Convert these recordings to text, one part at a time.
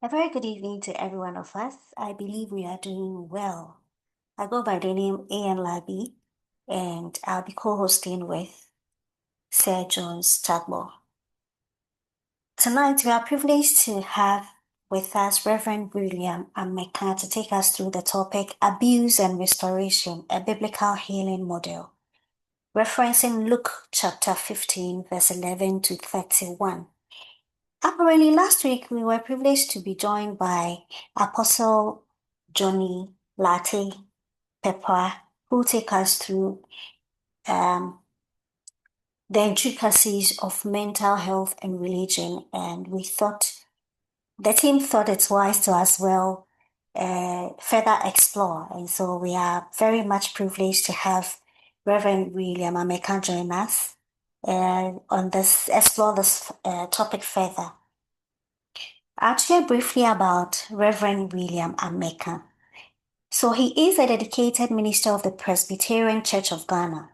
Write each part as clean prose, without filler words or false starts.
A very good evening to every one of us. I believe we are doing well. I go by the name A.N. Labi, and I'll be co-hosting with Sir Jones Tagbo. Tonight, we are privileged to have with us Reverend William Ameka to take us through the topic Abuse and Restoration, a Biblical Healing Model, referencing Luke chapter 15, verse 11 to 31. Apparently, last week we were privileged to be joined by Apostle Johnny Latte Pepper, who take us through the intricacies of mental health and religion. And the team thought it wise to as well further explore. And so we are very much privileged to have Reverend William Ameka join us on this, explore this topic further. I'll share briefly about Reverend William Ameka. So he is a dedicated minister of the Presbyterian Church of Ghana.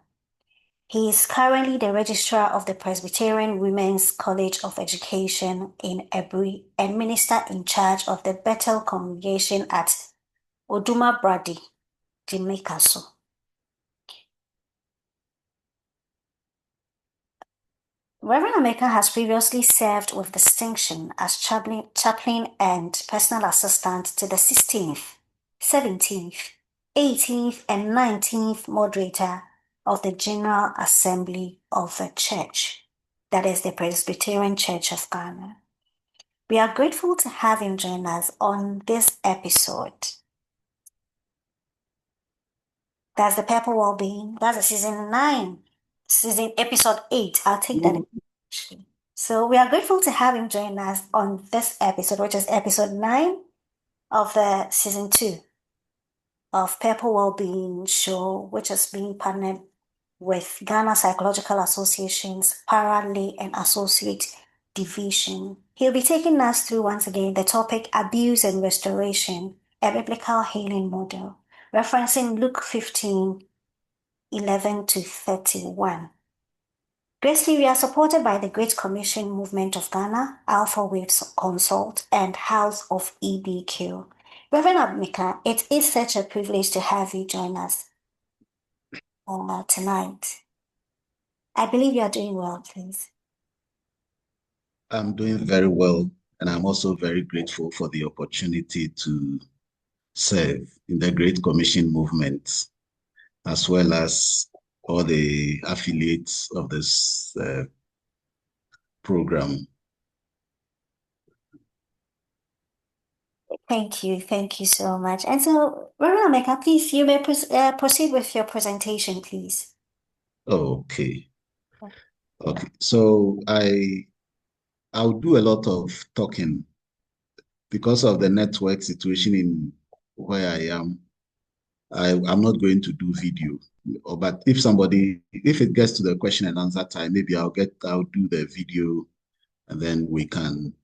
He is currently the registrar of the Presbyterian Women's College of Education in Aburi and minister in charge of the Bethel congregation at Odumabrade, Jamaicaso. Reverend Ameka has previously served with distinction as chaplain and personal assistant to the 16th, 17th, 18th, and 19th moderator of the General Assembly of the Church, that is the Presbyterian Church of Ghana. We are grateful to have him join us on this episode. That's the Purple Wellbeing. That's the season episode 8. I'll take that. So we are grateful to have him join us on this episode, which is episode 9 of the season 2 of Purple Wellbeing Show, which is being partnered with Ghana Psychological Association's Paralay and Associate Division. He'll be taking us through once again the topic Abuse and Restoration, a Biblical Healing Model, referencing Luke 15, 11 to 31. Gracefully, we are supported by the Great Commission Movement of Ghana, Alpha Waves Consult, and House of EBQ. Reverend Ameka, it is such a privilege to have you join us tonight. I believe you are doing well, please. I'm doing very well, and I'm also very grateful for the opportunity to serve in the Great Commission movement, as well as all the affiliates of this program. Thank you so much. And so, Reverend Ameka, please, you may proceed with your presentation, please. Okay. So I'll do a lot of talking because of the network situation in where I am. I'm not going to do video, but if it gets to the question and answer time, maybe I'll do the video and then we can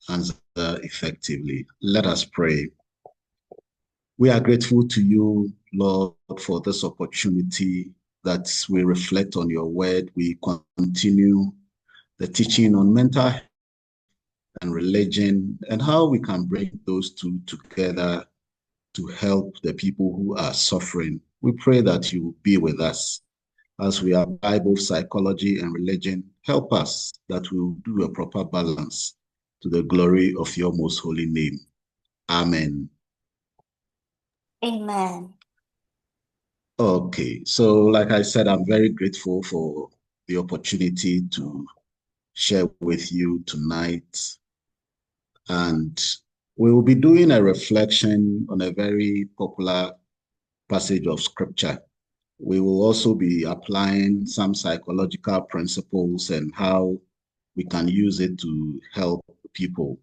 answer effectively. Let us pray. We are grateful to you, Lord, for this opportunity that we reflect on your word. We continue the teaching on mental health and religion and how we can bring those two together to help the people who are suffering. We pray that you will be with us as we apply both psychology and religion. Help us that we will do a proper balance to the glory of your most holy name. Amen. Amen. Okay, so like I said, I'm very grateful for the opportunity to share with you tonight. And we will be doing a reflection on a very popular passage of scripture. We will also be applying some psychological principles and how we can use it to help people.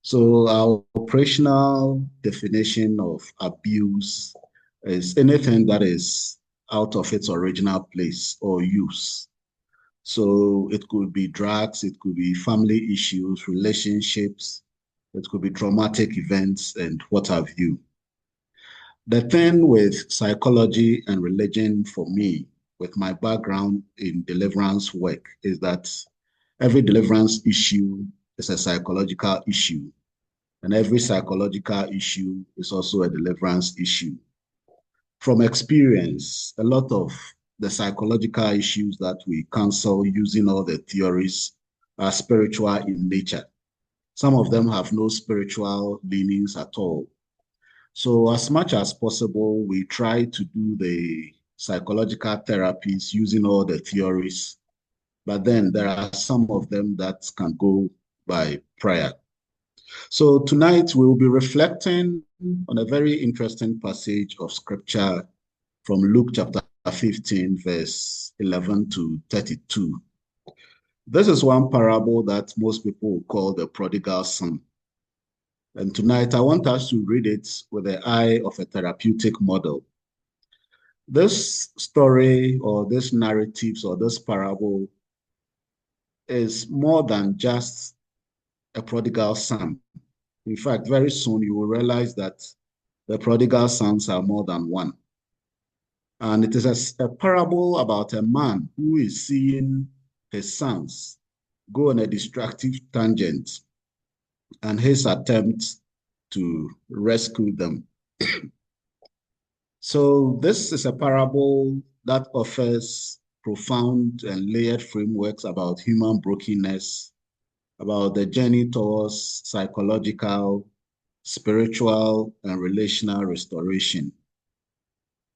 So our operational definition of abuse is anything that is out of its original place or use. So it could be drugs, it could be family issues, relationships, it could be traumatic events, and what have you. The thing with psychology and religion for me, with my background in deliverance work, is that every deliverance issue is a psychological issue. And every psychological issue is also a deliverance issue. From experience, a lot of the psychological issues that we counsel using all the theories are spiritual in nature. Some of them have no spiritual leanings at all. So as much as possible, we try to do the psychological therapies using all the theories, but then there are some of them that can go by prayer. So tonight we will be reflecting on a very interesting passage of scripture from Luke chapter 15, verse 11 to 32. This is one parable that most people will call the prodigal son. And tonight I want us to read it with the eye of a therapeutic model. This story or this narratives or this parable is more than just a prodigal son. In fact, very soon you will realize that the prodigal sons are more than one. And it is a parable about a man who is seeing his sons go on a destructive tangent and his attempt to rescue them. So this is a parable that offers profound and layered frameworks about human brokenness, about the journey towards psychological, spiritual, and relational restoration.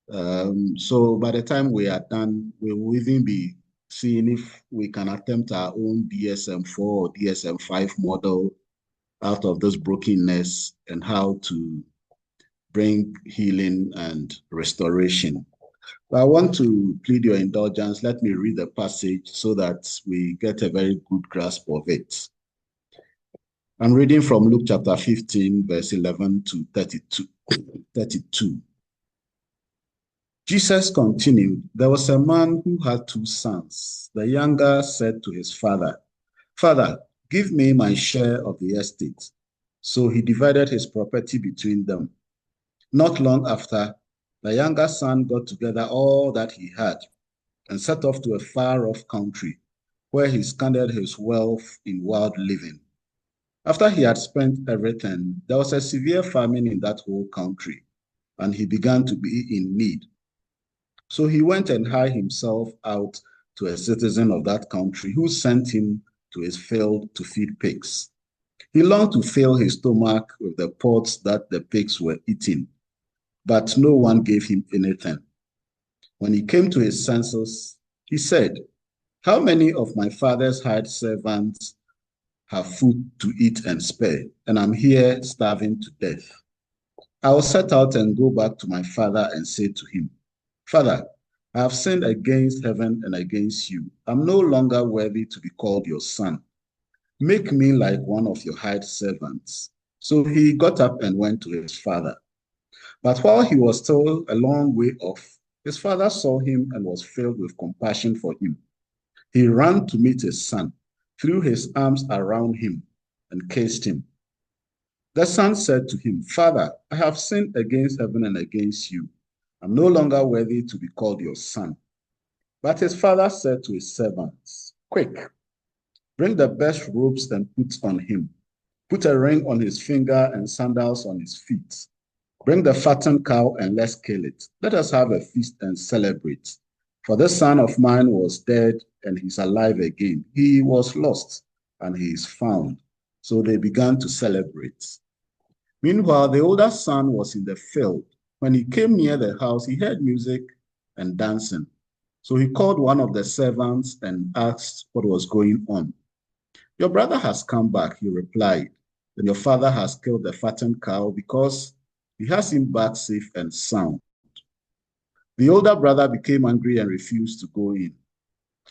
So by the time we are done, we will even be seeing if we can attempt our own DSM-4 or DSM-5 model out of this brokenness and how to bring healing and restoration. But I want to plead your indulgence. Let me read the passage so that we get a very good grasp of it. I'm reading from Luke chapter 15, verse 11 to 32. Jesus continued, there was a man who had two sons. The younger said to his father, Father, give me my share of the estate. So he divided his property between them. Not long after, the younger son got together all that he had and set off to a far-off country where he squandered his wealth in wild living. After he had spent everything, there was a severe famine in that whole country, and he began to be in need. So he went and hired himself out to a citizen of that country who sent him to his field to feed pigs. He longed to fill his stomach with the pods that the pigs were eating, but no one gave him anything. When he came to his senses, he said, how many of my father's hired servants have food to eat and spare, and I'm here starving to death? I will set out and go back to my father and say to him, Father, I have sinned against heaven and against you. I'm no longer worthy to be called your son. Make me like one of your hired servants. So he got up and went to his father. But while he was still a long way off, his father saw him and was filled with compassion for him. He ran to meet his son, threw his arms around him, and kissed him. The son said to him, Father, I have sinned against heaven and against you. I'm no longer worthy to be called your son. But his father said to his servants, quick, bring the best robes and put on him. Put a ring on his finger and sandals on his feet. Bring the fattened cow and let's kill it. Let us have a feast and celebrate. For this son of mine was dead and he's alive again. He was lost and he is found. So they began to celebrate. Meanwhile, the older son was in the field. When he came near the house, he heard music and dancing. So he called one of the servants and asked what was going on. Your brother has come back, he replied, and your father has killed the fattened cow because he has him back safe and sound. The older brother became angry and refused to go in.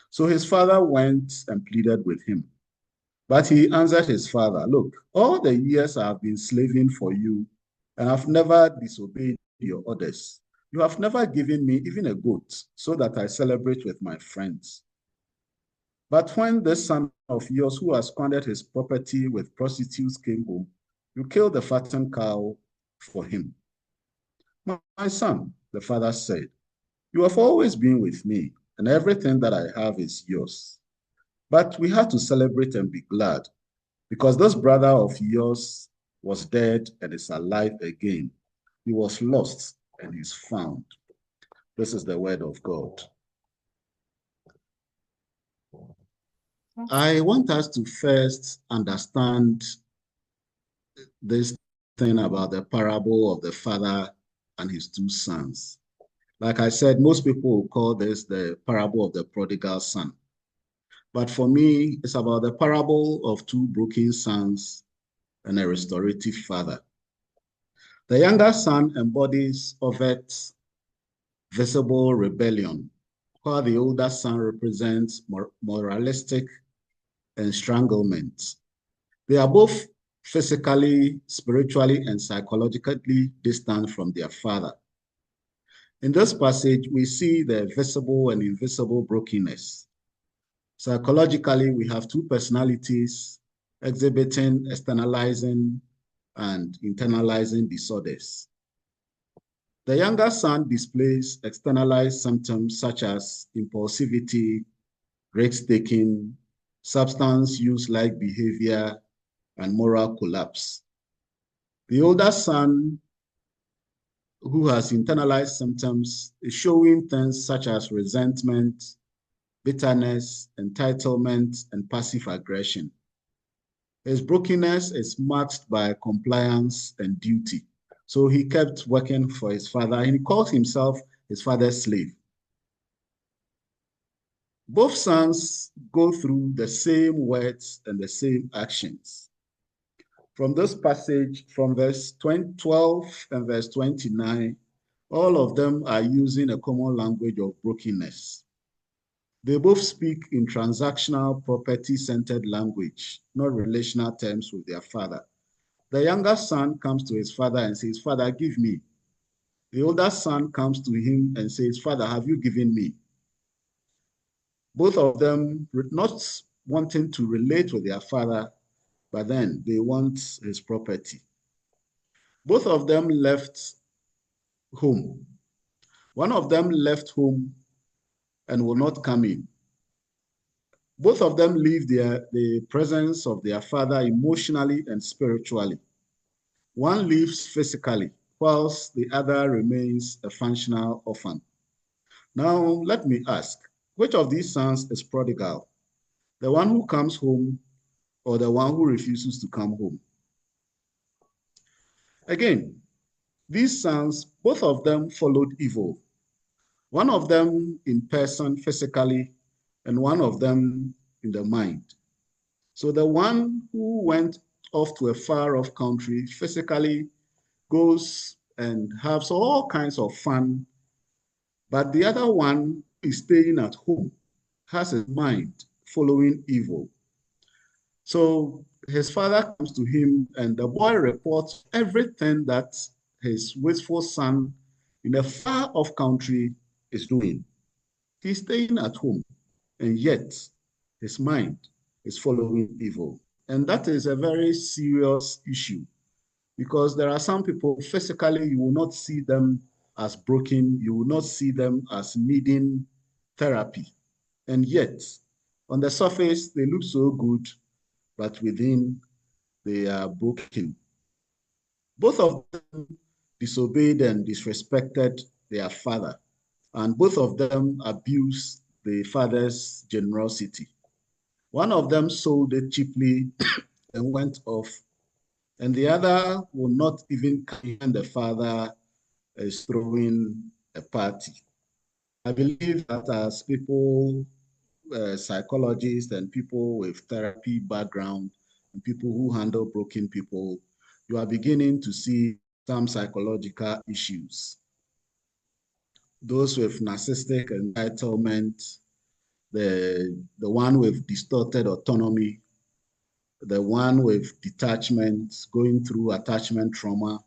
So his father went and pleaded with him. But he answered his father, look, all the years I have been slaving for you, and I've never disobeyed your orders. You have never given me even a goat so that I celebrate with my friends. But when this son of yours who has squandered his property with prostitutes came home, you killed the fattened cow for him. My son, the father said, you have always been with me, and everything that I have is yours. But we had to celebrate and be glad, because this brother of yours was dead and is alive again. He was lost and is found. This is the word of God. I want us to first understand this thing about the parable of the father and his two sons. Like I said, most people will call this the parable of the prodigal son. But for me, it's about the parable of two broken sons and a restorative father. The younger son embodies overt, visible rebellion, while the older son represents moralistic estranglement. They are both physically, spiritually, and psychologically distant from their father. In this passage, we see the visible and invisible brokenness. Psychologically, we have two personalities exhibiting externalizing and internalizing disorders. The younger son displays externalized symptoms such as impulsivity, risk-taking, substance use-like behavior, and moral collapse. The older son, who has internalized symptoms, is showing things such as resentment, bitterness, entitlement, and passive aggression. His brokenness is marked by compliance and duty. So he kept working for his father, and he calls himself his father's slave. Both sons go through the same words and the same actions. From this passage, from verse 12 and verse 29, all of them are using a common language of brokenness. They both speak in transactional, property-centered language, not relational terms with their father. The younger son comes to his father and says, "Father, give me." The older son comes to him and says, "Father, have you given me?" Both of them not wanting to relate with their father, but then they want his property. Both of them left home. One of them left home and will not come in. Both of them leave the presence of their father emotionally and spiritually. One leaves physically, whilst the other remains a functional orphan. Now, let me ask, which of these sons is prodigal? The one who comes home or the one who refuses to come home? Again, these sons, both of them followed evil. One of them in person, physically, and one of them in the mind. So the one who went off to a far off country physically goes and has all kinds of fun, but the other one is staying at home, has his mind following evil. So his father comes to him, and the boy reports everything that his wasteful son in a far off country is doing. He's staying at home, and yet his mind is following evil. And that is a very serious issue because there are some people physically, you will not see them as broken, you will not see them as needing therapy. And yet, on the surface, they look so good, but within, they are broken. Both of them disobeyed and disrespected their father, and both of them abused the father's generosity. One of them sold it cheaply and went off, and the other will not even come when the father is throwing a party. I believe that as people, psychologists and people with therapy background and people who handle broken people, you are beginning to see some psychological issues. Those with narcissistic entitlement, the one with distorted autonomy, the one with detachment, going through attachment trauma,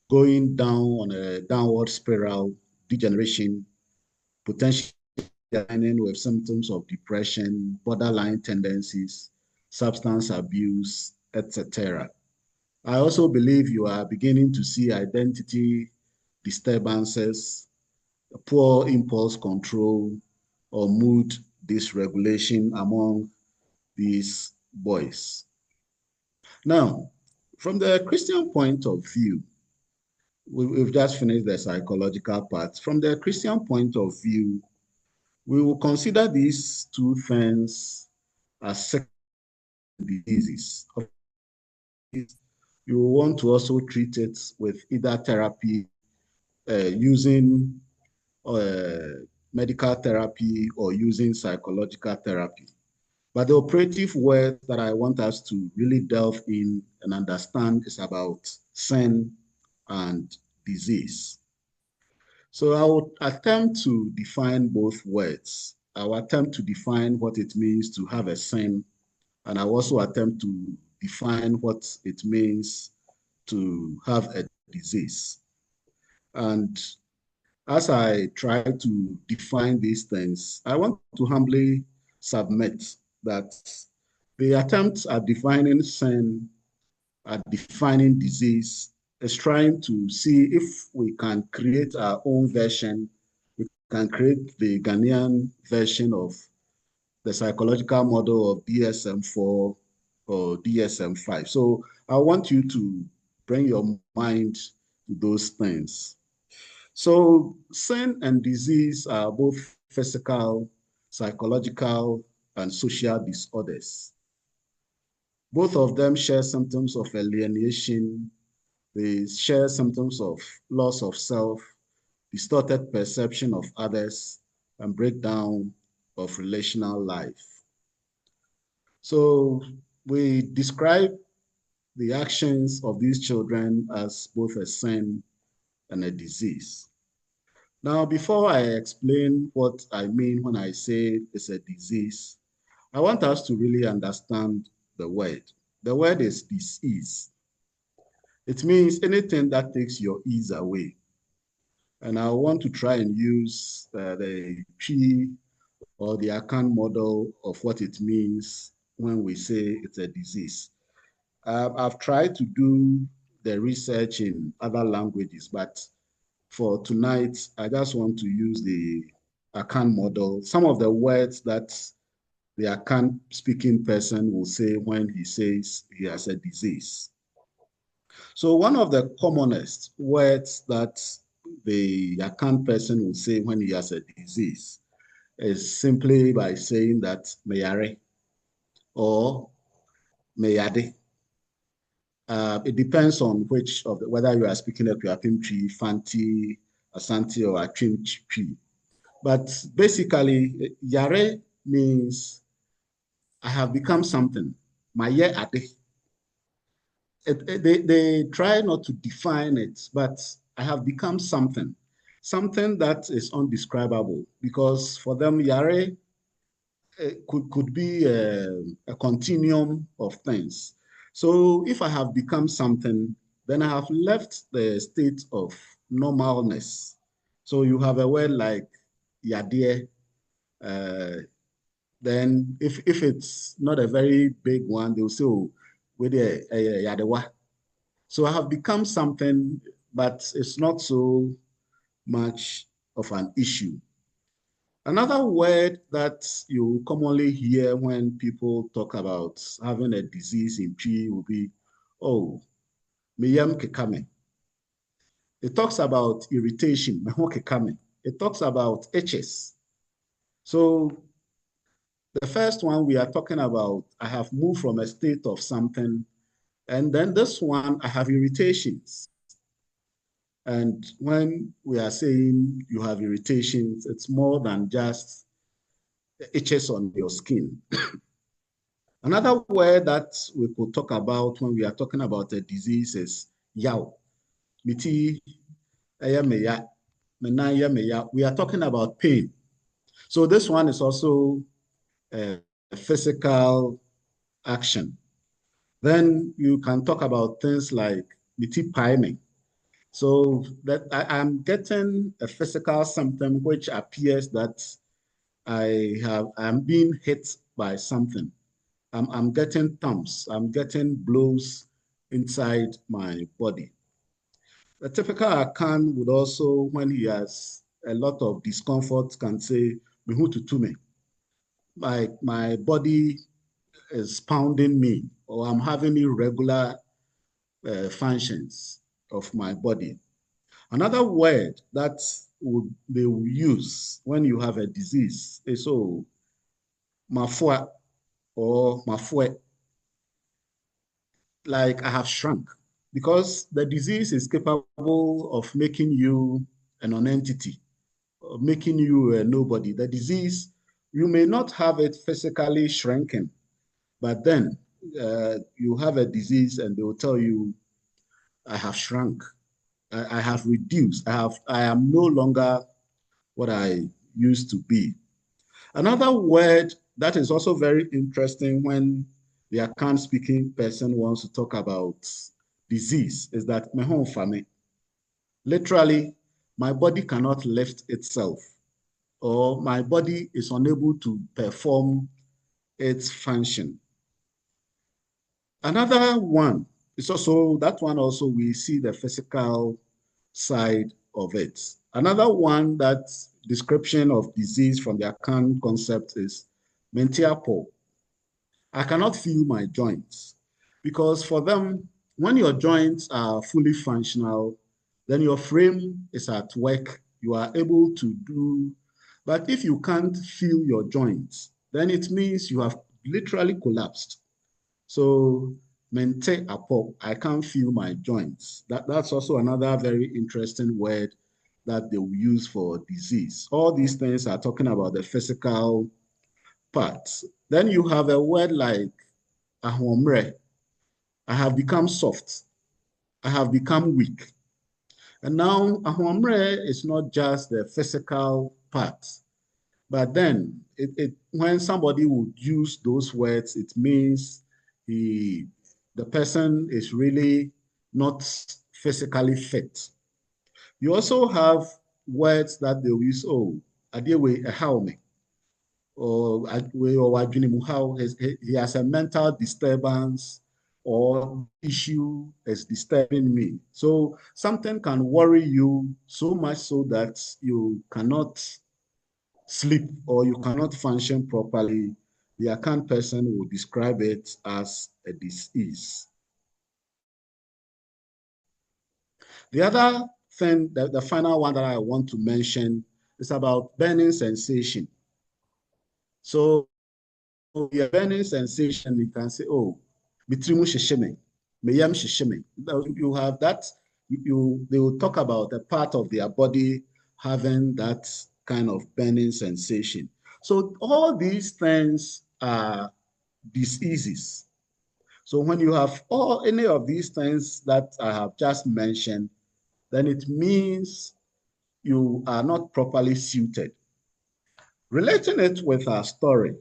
going down on a downward spiral, degeneration, potentially declining with symptoms of depression, borderline tendencies, substance abuse, etc. I also believe you are beginning to see identity disturbances, poor impulse control, or mood dysregulation among these boys. Now, from the Christian point of view, we've just finished the psychological part. From the Christian point of view, we will consider these two things as second diseases. You will want to also treat it with either therapy, using medical therapy, or using psychological therapy. But the operative word that I want us to really delve in and understand is about sin and disease. So I will attempt to define both words. I will attempt to define what it means to have a sin, and I will also attempt to define what it means to have a disease. And as I try to define these things, I want to humbly submit that the attempt at defining sin, at defining disease, is trying to see if we can create our own version. We can create the Ghanaian version of the psychological model of DSM-4 or DSM-5. So I want you to bring your mind to those things. So sin and disease are both physical, psychological, and social disorders. Both of them share symptoms of alienation. They share symptoms of loss of self, distorted perception of others, and breakdown of relational life. So we describe the actions of these children as both a sin and a disease. Now, before I explain what I mean when I say it's a disease, I want us to really understand the word. The word is disease. It means anything that takes your ease away. And I want to try and use the P or the Akan model of what it means when we say it's a disease. I've tried to do the research in other languages, but for tonight, I just want to use the Akan model. Some of the words that the Akan speaking person will say when he says he has a disease. So one of the commonest words that the Akan person will say when he has a disease is simply by saying that meyare or meyade. It depends on which of the, whether you are speaking a Piapimchi, Fanti, Asante, or Achimchi. But basically, yare means I have become something. Maye ade. They try not to define it, but I have become something. Something that is undescribable, because for them, yare could be a continuum of things. So if I have become something, then I have left the state of normalness. So you have a word like yadie. Then if it's not a very big one, they'll say, oh, with yadewa. So I have become something, but it's not so much of an issue. Another word that you commonly hear when people talk about having a disease in P will be, oh, miyam kekame. It talks about irritation, meho kekame. It talks about itches. So the first one we are talking about, I have moved from a state of something, and then this one, I have irritations. And when we are saying you have irritations, it's more than just itches on your skin. Another word that we could talk about when we are talking about a disease is yaw. Miti, meya, meya. We are talking about pain. So this one is also a physical action. Then you can talk about things like miti paiming. So that I'm getting a physical symptom which appears that I'm being hit by something. I'm getting thumps, I'm getting blows inside my body. A typical Akan would also, when he has a lot of discomfort, can say, "Mihututume." My body is pounding me, or I'm having irregular functions of my body. Another word that they will use when you have a disease is mafua or mafue, like I have shrunk, because the disease is capable of making you a non-entity, of making you a nobody. The disease, you may not have it physically shrinking, but then you have a disease and they will tell you, I have shrunk, I have reduced, I am no longer what I used to be. Another word that is also very interesting when the account speaking person wants to talk about disease is that mehon fame. Literally, my body cannot lift itself, or my body is unable to perform its function. Another one is also, that one also we see the physical side of it. Another one, that description of disease from the account concept is mentiapo. I cannot feel my joints, because for them, when your joints are fully functional, then your frame is at work, you are able to do. But if you can't feel your joints, then it means you have literally collapsed. So mente apo, I can't feel my joints. That's also another very interesting word that they will use for disease. All these things are talking about the physical parts. Then you have a word like ahomre. I have become soft. I have become weak. And now ahomre is not just the physical part, but then when somebody would use those words, it means the person is really not physically fit. You also have words that they use, adewe ehaume, or how he has a mental disturbance, or issue is disturbing me. So something can worry you so much so that you cannot sleep or you cannot function properly. The account person will describe it as a disease. The other thing, the final one that I want to mention is about burning sensation. So your burning sensation, you can say, bitrimu shishime, meyam shishime. You have that, they will talk about a part of their body having that kind of burning sensation. So all these things are diseases. So when you have any of these things that I have just mentioned, then it means you are not properly suited. Relating it with our story,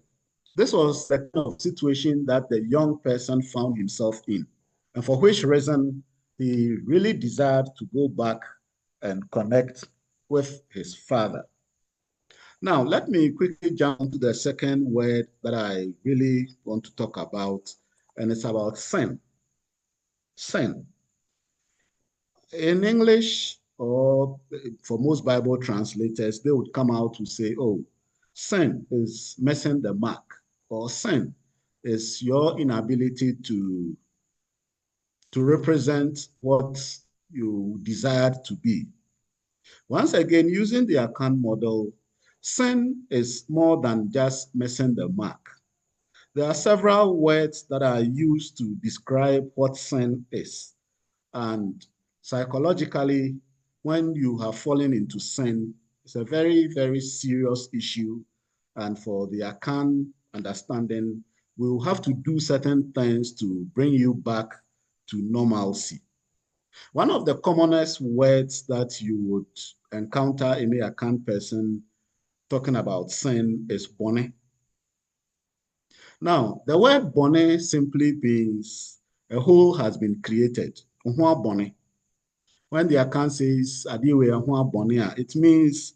this was the kind of situation that the young person found himself in, and for which reason he really desired to go back and connect with his father. Now, let me quickly jump to the second word that I really want to talk about, and it's about sin. Sin. In English, or for most Bible translators, they would come out to say, sin is missing the mark, or sin is your inability to represent what you desired to be. Once again, using the account model, sin is more than just missing the mark. There are several words that are used to describe what sin is. And psychologically, when you have fallen into sin, it's a very, very serious issue. And for the account understanding, we will have to do certain things to bring you back to normalcy. One of the commonest words that you would encounter in a account person talking about sin is bone. Now, the word bone simply means a hole has been created. Bone. When the account says it means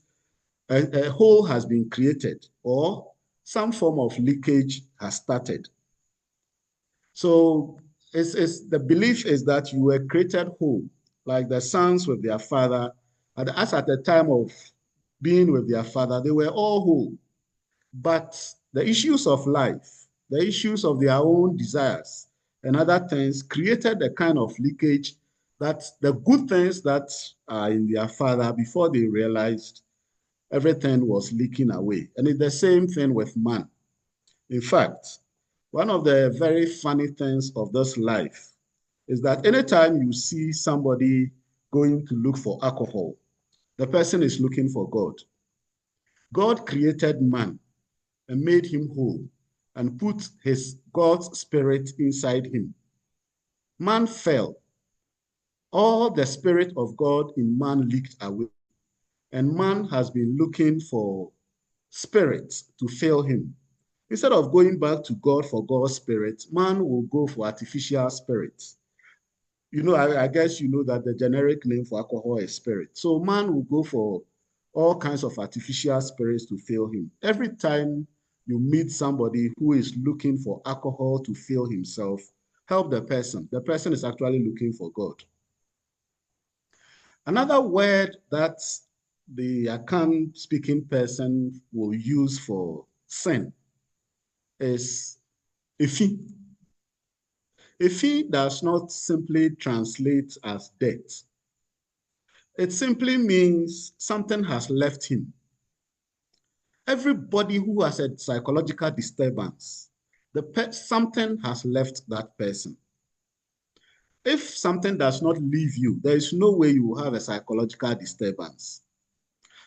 a hole has been created or some form of leakage has started. So the belief is that you were created whole, like the sons with their father. And as at the time of being with their father, they were all whole. But the issues of life, the issues of their own desires, and other things created the kind of leakage that the good things that are in their father, before they realized, everything was leaking away. And it's the same thing with man. In fact, one of the very funny things of this life is that anytime you see somebody going to look for alcohol, the person is looking for God. God created man and made him whole and put his God's spirit inside him. Man fell. All the spirit of God in man leaked away. And man has been looking for spirits to fill him. Instead of going back to God for God's spirit, man will go for artificial spirits. You know, I guess you know that the generic name for alcohol is spirit. So man will go for all kinds of artificial spirits to fill him. Every time you meet somebody who is looking for alcohol to fill himself, help the person. The person is actually looking for God. Another word that the Akan speaking person will use for sin is ifi. Ifi does not simply translate as death. It simply means something has left him. Everybody who has a psychological disturbance, something has left that person. If something does not leave you, there is no way you will have a psychological disturbance.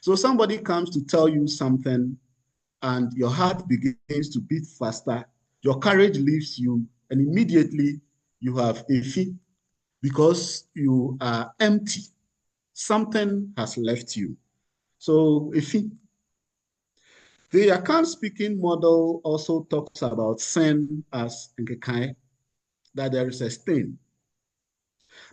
So somebody comes to tell you something and your heart begins to beat faster, your courage leaves you, and immediately you have a fee because you are empty. Something has left you. So a fee. The account speaking model also talks about sin as nkekai, that there is a stain.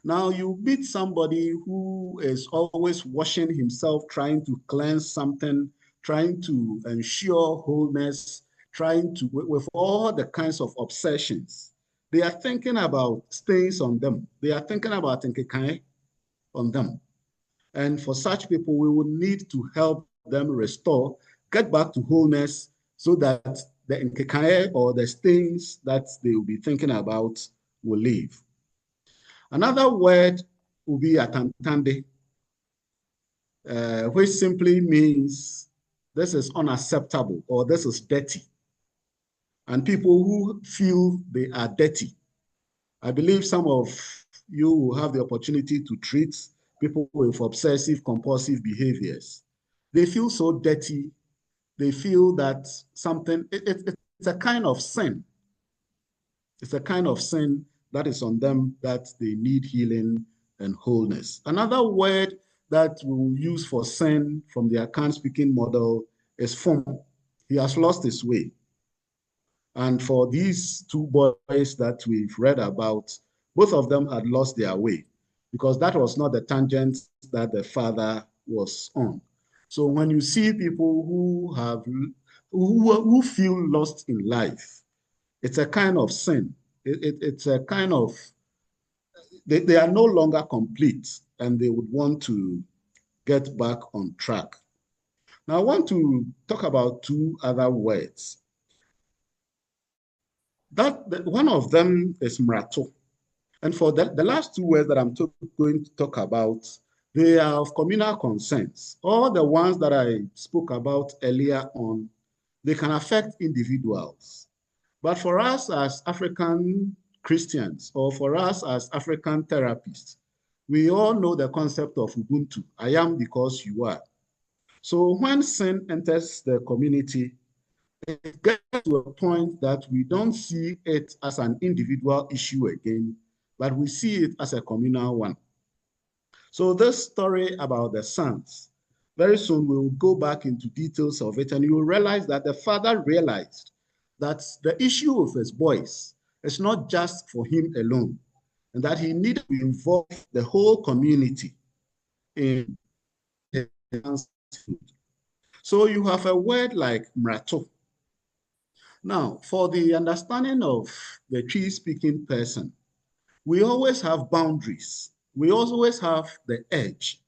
Now you meet somebody who is always washing himself, trying to cleanse something, trying to ensure wholeness, trying to, with all the kinds of obsessions. They are thinking about stains on them. They are thinking about nkekai on them. And for such people, we will need to help them restore, get back to wholeness so that the nkekai or the stains that they will be thinking about will leave. Another word will be atantande, which simply means this is unacceptable or this is dirty. And people who feel they are dirty, I believe some of you will have the opportunity to treat people with obsessive compulsive behaviors. They feel so dirty. They feel that something, it's a kind of sin. It's a kind of sin that is on them that they need healing and wholeness. Another word that we will use for sin from the account speaking model is form. He has lost his way. And for these two boys that we've read about, both of them had lost their way because that was not the tangent that the father was on. So when you see people who feel lost in life, it's a kind of sin. It's a kind of, they are no longer complete and they would want to get back on track. Now, I want to talk about two other words. One of them is mrato. And for the last two words that I'm going to talk about, they are of communal concerns. All the ones that I spoke about earlier on, they can affect individuals. But for us as African Christians, or for us as African therapists, we all know the concept of Ubuntu. I am because you are. So when sin enters the community, it gets to a point that we don't see it as an individual issue again, but we see it as a communal one. So this story about the sons, very soon we will go back into details of it and you will realize that the father realized that the issue of his boys is not just for him alone and that he needed to involve the whole community in his food. So you have a word like mrato. Now, for the understanding of the tree-speaking person, we always have boundaries. We always have the edge.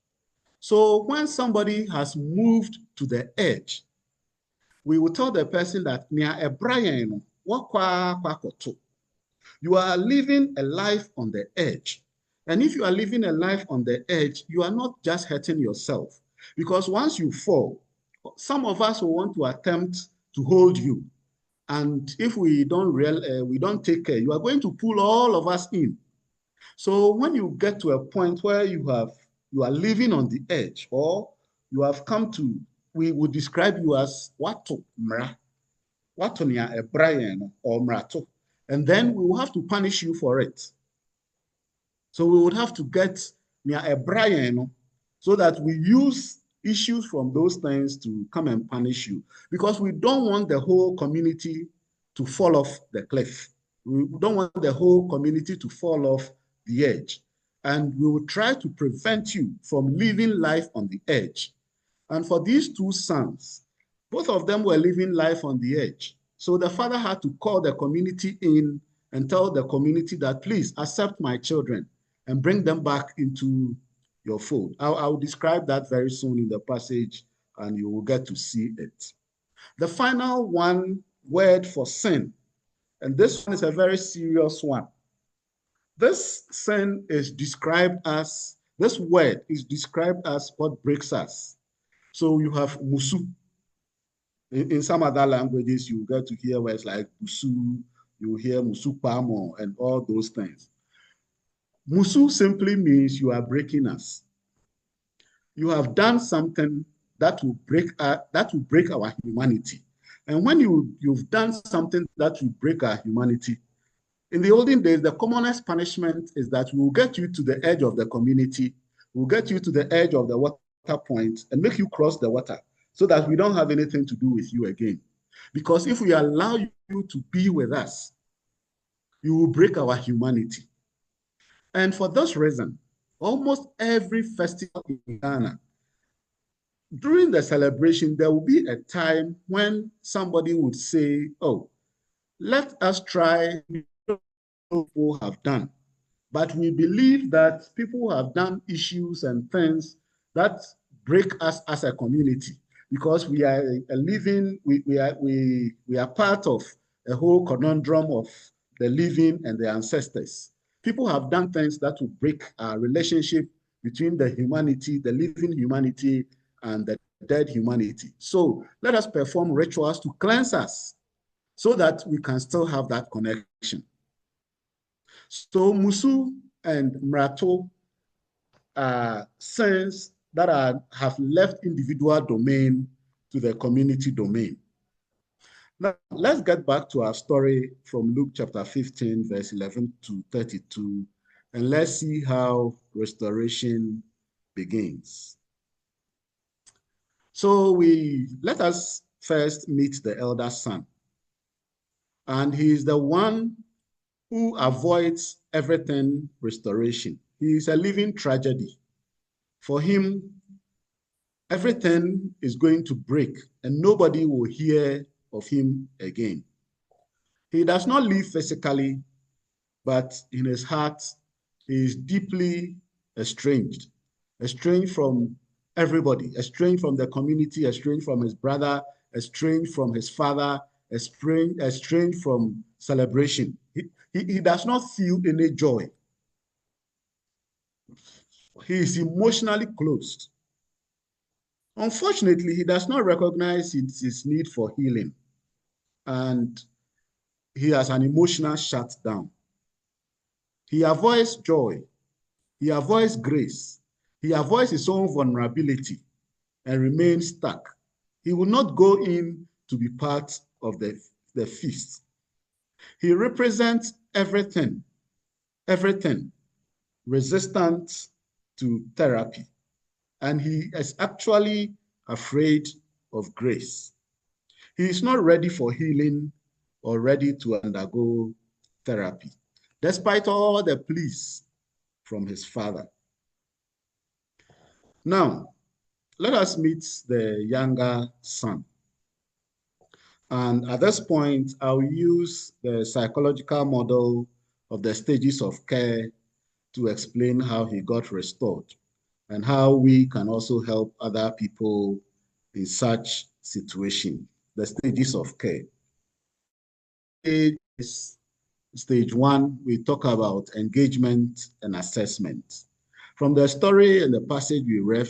So when somebody has moved to the edge, we will tell the person that nia ebrayen wakwa kwakoto. You are living a life on the edge. And if you are living a life on the edge, you are not just hurting yourself. Because once you fall, some of us will want to attempt to hold you. And if we don't take care, you are going to pull all of us in. So when you get to a point where you are living on the edge, or you have come to, we would describe you as watu mra, watu niya ebrayen or mrato, and then we will have to punish you for it. So we would have to get near a Brian so that we use issues from those things to come and punish you, because we don't want the whole community to fall off the cliff. We don't want the whole community to fall off the edge. And we will try to prevent you from living life on the edge. And for these two sons, both of them were living life on the edge. So the father had to call the community in and tell the community that, please accept my children and bring them back into your fold. I'll describe that very soon in the passage, and you will get to see it. The final one word for sin, and this one is a very serious one. This sin is described as, this word is described as what breaks us. So you have musu. In some other languages, you get to hear words like musu, you hear musu pamo, and all those things. Musu simply means you are breaking us. You have done something that will break our humanity. And when you've done something that will break our humanity, in the olden days, the commonest punishment is that we will get you to the edge of the community, we'll get you to the edge of the water point and make you cross the water so that we don't have anything to do with you again. Because if we allow you to be with us, you will break our humanity. And for this reason, almost every festival in Ghana, during the celebration, there will be a time when somebody would say, oh, let us try what people have done. But we believe that people have done issues and things that break us as a community, because we are we are part of a whole conundrum of the living and the ancestors. People have done things that will break our relationship between the humanity, the living humanity, and the dead humanity. So let us perform rituals to cleanse us so that we can still have that connection. So Musu and Mrato are sins that have left individual domain to the community domain. Now, let's get back to our story from Luke chapter 15, verse 11 to 32, and let's see how restoration begins. So let us first meet the elder son. And he is the one who avoids everything restoration. He is a living tragedy. For him, everything is going to break and nobody will hear of him again. He does not live physically, but in his heart, he is deeply estranged from everybody, estranged from the community, estranged from his brother, estranged from his father, estranged from celebration. He does not feel any joy. He is emotionally closed. Unfortunately, he does not recognize his need for healing, and he has an emotional shutdown. He avoids joy. He avoids grace. He avoids his own vulnerability and remains stuck. He will not go in to be part of the feast. He represents everything resistant to therapy. And he is actually afraid of grace. He is not ready for healing or ready to undergo therapy, despite all the pleas from his father. Now, let us meet the younger son. And at this point, I'll use the psychological model of the stages of care to explain how he got restored and how we can also help other people in such situation, the stages of care. Stage is Stage 1, we talk about engagement and assessment. From the story and the passage we read,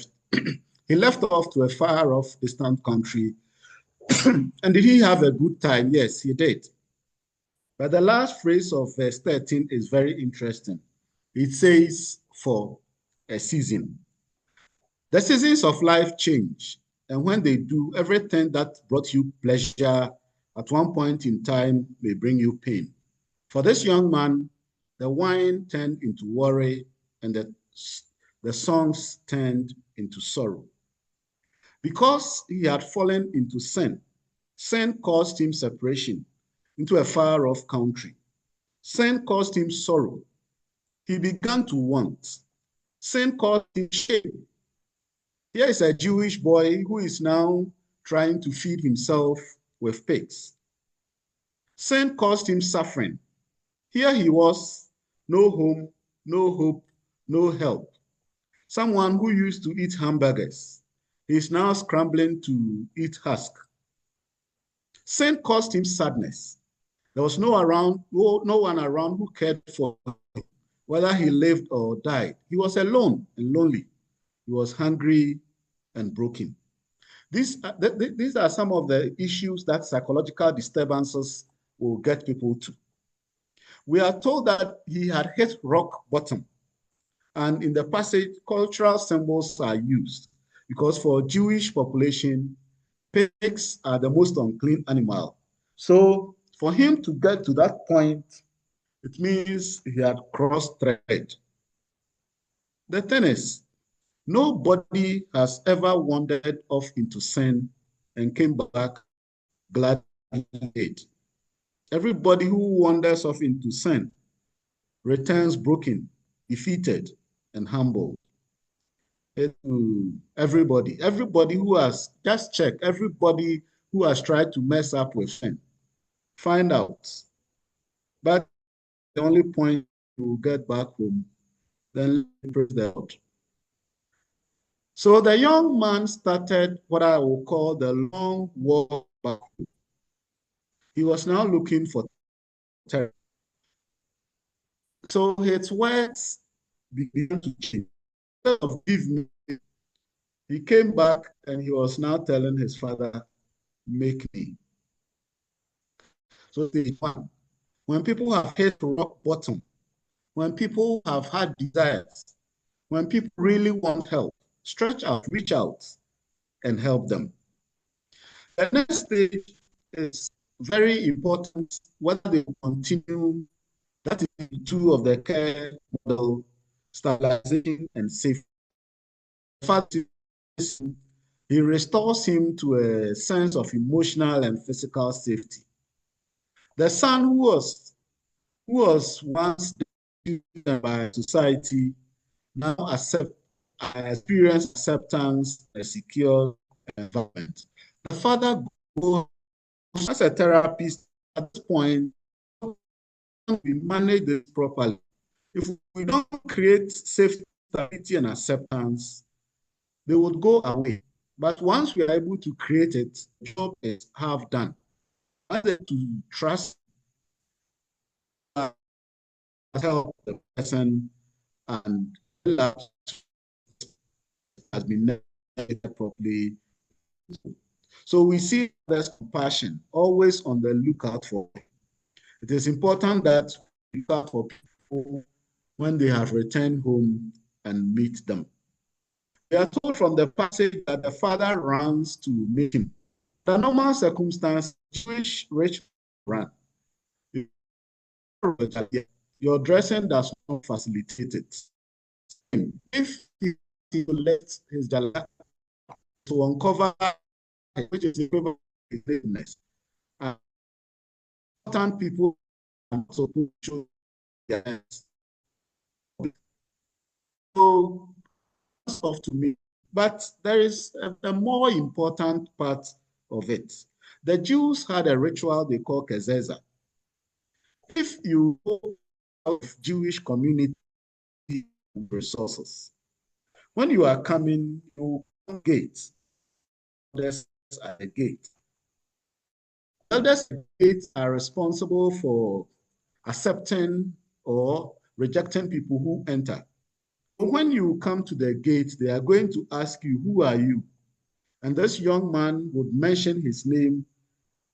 he left off to a far off distant country. And did he have a good time? Yes, he did. But the last phrase of verse 13 is very interesting. It says, for a season. The seasons of life change. And when they do, everything that brought you pleasure at one point in time may bring you pain. For this young man, the wine turned into worry and the songs turned into sorrow. Because he had fallen into sin, sin caused him separation into a far off country. Sin caused him sorrow. He began to want. Sin caused him shame. Here is a Jewish boy who is now trying to feed himself with pigs. Sin caused him suffering. Here he was, no home, no hope, no help. Someone who used to eat hamburgers is now scrambling to eat husk. Sin caused him sadness. There was no one around who cared for him, whether he lived or died. He was alone and lonely. He was hungry and broken. These are some of the issues that psychological disturbances will get people to. We are told that he had hit rock bottom. And in the passage, cultural symbols are used because for Jewish population, pigs are the most unclean animal. So for him to get to that point, it means he had crossed thread. The thing is, nobody has ever wandered off into sin and came back glad he did. Everybody who wanders off into sin returns broken, defeated, and humbled. Everybody who has, just check, everybody who has tried to mess up with sin, find out. But the only point you will get back home, then praise the Lord. So the young man started what I will call the long walk back home. He was now looking for terror. So his words began to change. Instead of give me, he came back and he was now telling his father, make me. So stage 1, when people have hit rock bottom, when people have had desires, when people really want help, stretch out, reach out, and help them. The next stage is very important, whether they continue, that is 2 of the care model, stabilization and safety. The fact is, he restores him to a sense of emotional and physical safety. The son who was once by society now experience acceptance, a secure environment. The father goes as a therapist at this point. We manage this properly. If we don't create safety, stability, and acceptance, they would go away. But once we are able to create it, the job is half done. To trust, help the person, and has been navigated properly. So we see there's compassion, always on the lookout for. It is important that we look out for people when they have returned home and meet them. We are told from the passage that the father runs to meet him. The normal circumstance, Jewish rich run. Your dressing does not facilitate it. If he lets his jalapa to uncover, which is equivalent to laziness, important people are supposed to show their hands. So, off to me. But there is a more important part of it. The Jews had a ritual they call kezeza. If you go out of Jewish community resources, when you are coming, you come gate. There's at the gate. Elders at the gate are responsible for accepting or rejecting people who enter. When you come to the gate, they are going to ask you, who are you? And this young man would mention his name,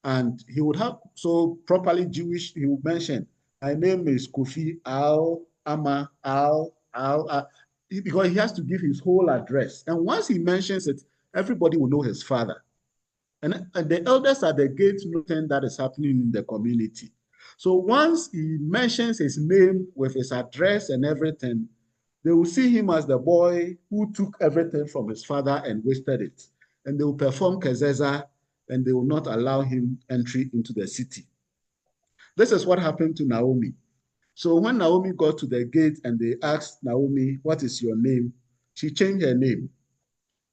and he would have, so properly Jewish, he would mention, my name is Kofi Al Ama Al, because he has to give his whole address. And once he mentions it, everybody will know his father. And the elders at the gate noting that is happening in the community. So once he mentions his name with his address and everything, they will see him as the boy who took everything from his father and wasted it. And they will perform kezeza, and they will not allow him entry into the city. This is what happened to Naomi. So when Naomi got to the gate and they asked Naomi, what is your name? She changed her name.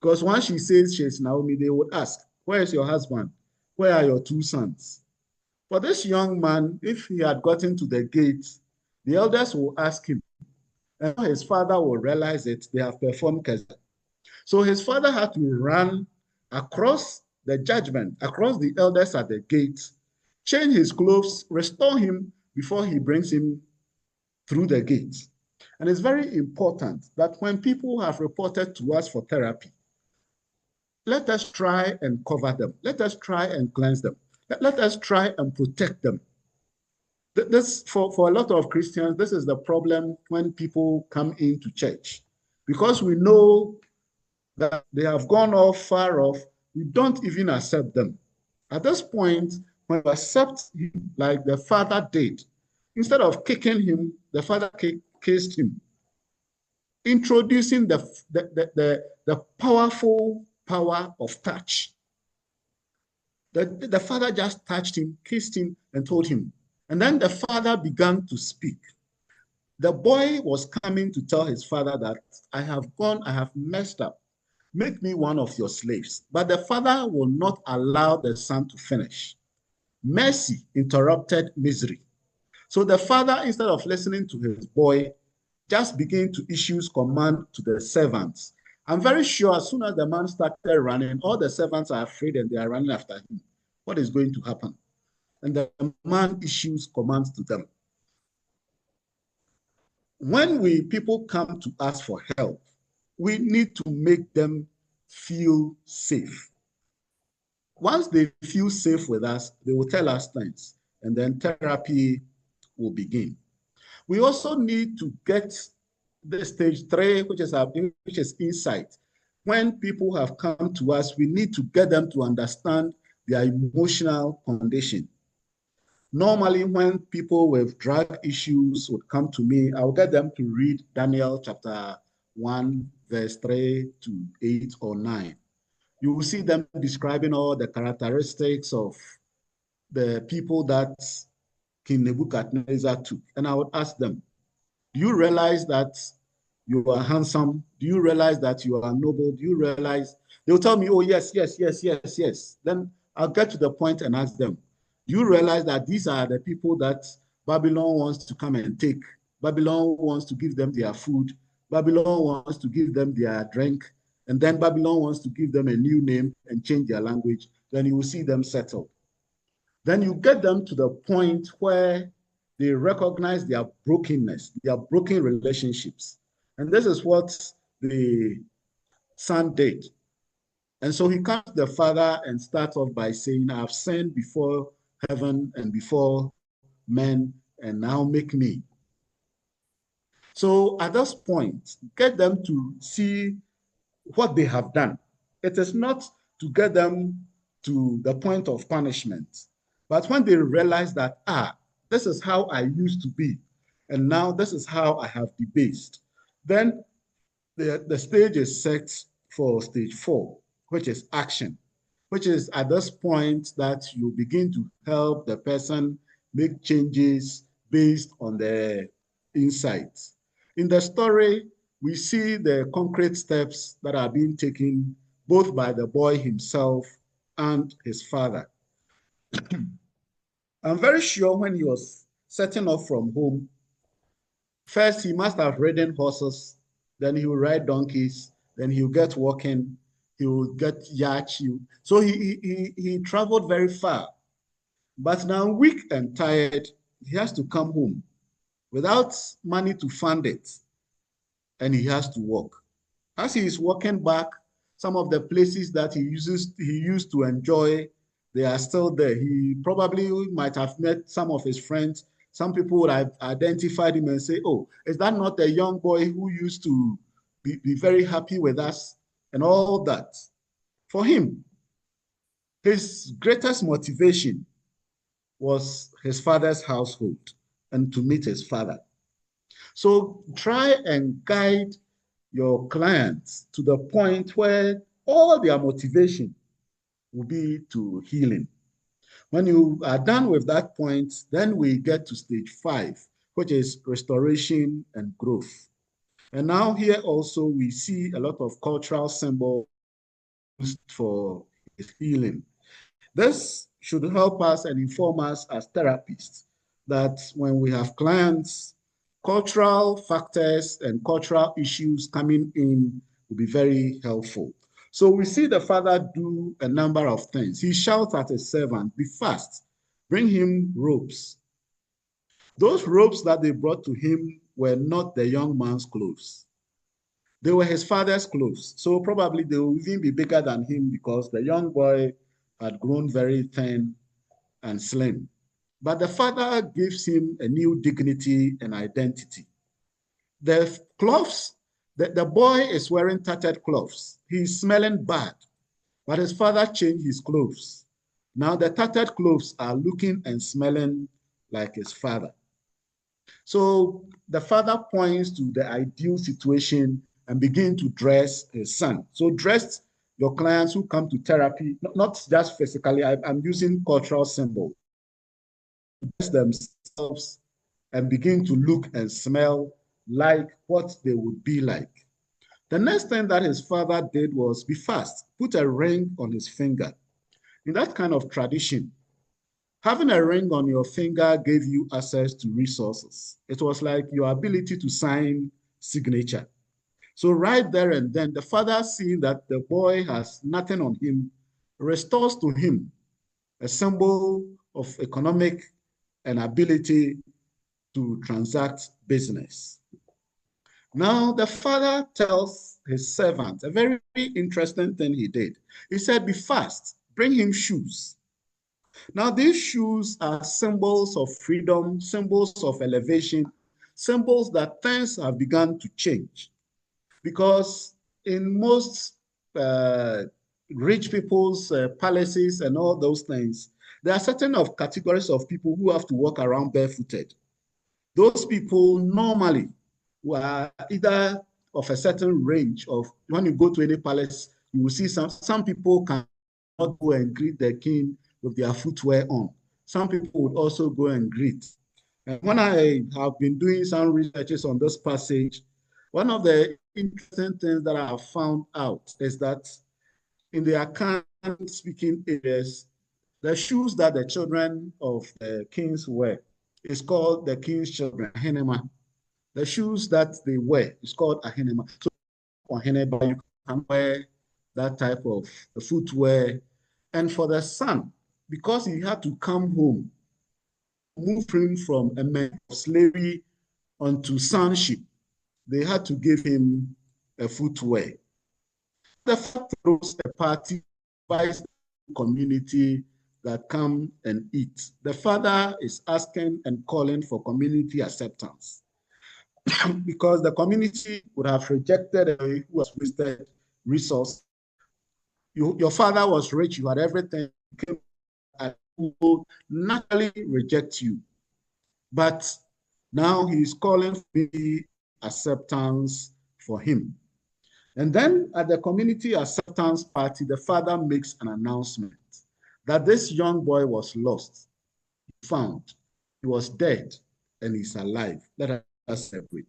Because once she says she's Naomi, they would ask, where is your husband? Where are your two sons? For this young man, if he had gotten to the gate, the elders will ask him, and his father will realize it, they have performed kezeza. So his father had to run across the judgment, across the elders at the gate, change his clothes, restore him before he brings him through the gate. And it's very important that when people have reported to us for therapy, let us try and cover them. Let us try and cleanse them. Let us try and protect them. This, for a lot of Christians, this is the problem when people come into church. Because we know that they have gone off, far off, we don't even accept them. At this point, when we accept him like the father did, instead of kicking him, the father kissed him, introducing the powerful power of touch. The father just touched him, kissed him, and told him. And then the father began to speak. The boy was coming to tell his father that I have gone, I have messed up. Make me one of your slaves. But the father will not allow the son to finish. Mercy interrupted misery. So the father, instead of listening to his boy, just began to issue command to the servants. I'm very sure as soon as the man started running, all the servants are afraid and they are running after him. What is going to happen? And the man issues commands to them. When people come to us for help, we need to make them feel safe. Once they feel safe with us, they will tell us things, and then therapy will begin. We also need to get the stage 3, which is insight. When people have come to us, we need to get them to understand their emotional condition. Normally, when people with drug issues would come to me, I'll get them to read Daniel chapter 1, verse 3 to 8 or 9. You will see them describing all the characteristics of the people that King Nebuchadnezzar took. And I would ask them, do you realize that you are handsome? Do you realize that you are noble? Do you realize? They'll tell me, oh, yes, yes, yes, yes, yes. Then I'll get to the point and ask them, do you realize that these are the people that Babylon wants to come and take? Babylon wants to give them their food. Babylon wants to give them their drink. And then Babylon wants to give them a new name and change their language. Then you will see them settled. Then you get them to the point where they recognize their brokenness, their broken relationships. And this is what the son did. And so he comes to the father and starts off by saying, I have sinned before heaven and before men, and now make me. So at this point, get them to see what they have done. It is not to get them to the point of punishment, but when they realize that, this is how I used to be, and now this is how I have debased, then the stage is set for stage 4, which is action, which is at this point that you begin to help the person make changes based on the insights. In the story, we see the concrete steps that are being taken both by the boy himself and his father. I'm very sure when he was setting off from home, first he must have ridden horses, then he will ride donkeys, then he'll get walking, he will get yacht. So he traveled very far. But now weak and tired, he has to come home without money to fund it, and he has to walk. As he is walking back, some of the places that he used to enjoy, they are still there. He probably might have met some of his friends. Some people would have identified him and say, oh, is that not a young boy who used to be very happy with us and all that? For him, his greatest motivation was his father's household and to meet his father. So try and guide your clients to the point where all their motivation will be to healing. When you are done with that point, then we get to stage 5, which is restoration and growth. And now here also we see a lot of cultural symbols for healing. This should help us and inform us as therapists that when we have clients, cultural factors and cultural issues coming in will be very helpful. So we see the father do a number of things. He shouts at his servant, be fast, bring him ropes. Those ropes that they brought to him were not the young man's clothes. They were his father's clothes. So probably they will even be bigger than him because the young boy had grown very thin and slim. But the father gives him a new dignity and identity. The clothes, the boy is wearing tattered clothes. He's smelling bad, but his father changed his clothes. Now the tattered clothes are looking and smelling like his father. So the father points to the ideal situation and begin to dress his son. So dress your clients who come to therapy, not just physically, I'm using cultural symbols, dress themselves and begin to look and smell like what they would be like. The next thing that his father did was be fast, put a ring on his finger. In that kind of tradition, having a ring on your finger gave you access to resources. It was like your ability to sign signature. So right there and then, the father, seeing that the boy has nothing on him, restores to him a symbol of economic and ability to transact business. Now, the father tells his servant a very interesting thing he did. He said, be fast, bring him shoes. Now, these shoes are symbols of freedom, symbols of elevation, symbols that things have begun to change. Because in most rich people's palaces and all those things, there are certain of categories of people who have to walk around barefooted. Those people normally were either of a certain range of, when you go to any palace, you will see some people cannot go and greet the king with their footwear on. Some people would also go and greet. And when I have been doing some researches on this passage, one of the interesting things that I have found out is that in the Akan-speaking areas, the shoes that the children of the kings wear is called the king's children, ahenema. The shoes that they wear is called ahenema. So ahenema, you can wear that type of footwear. And for the son, because he had to come home, move him from a man of slavery onto sonship, they had to give him a footwear. The father throws a party, invites the community that come and eat. The father is asking and calling for community acceptance because the community would have rejected a who was wasted resource. Your father was rich, you had everything, and people naturally reject you. But now he's calling for acceptance for him. And then at the community acceptance party, the father makes an announcement that this young boy was lost, found, he was dead, and he's alive. Let us celebrate.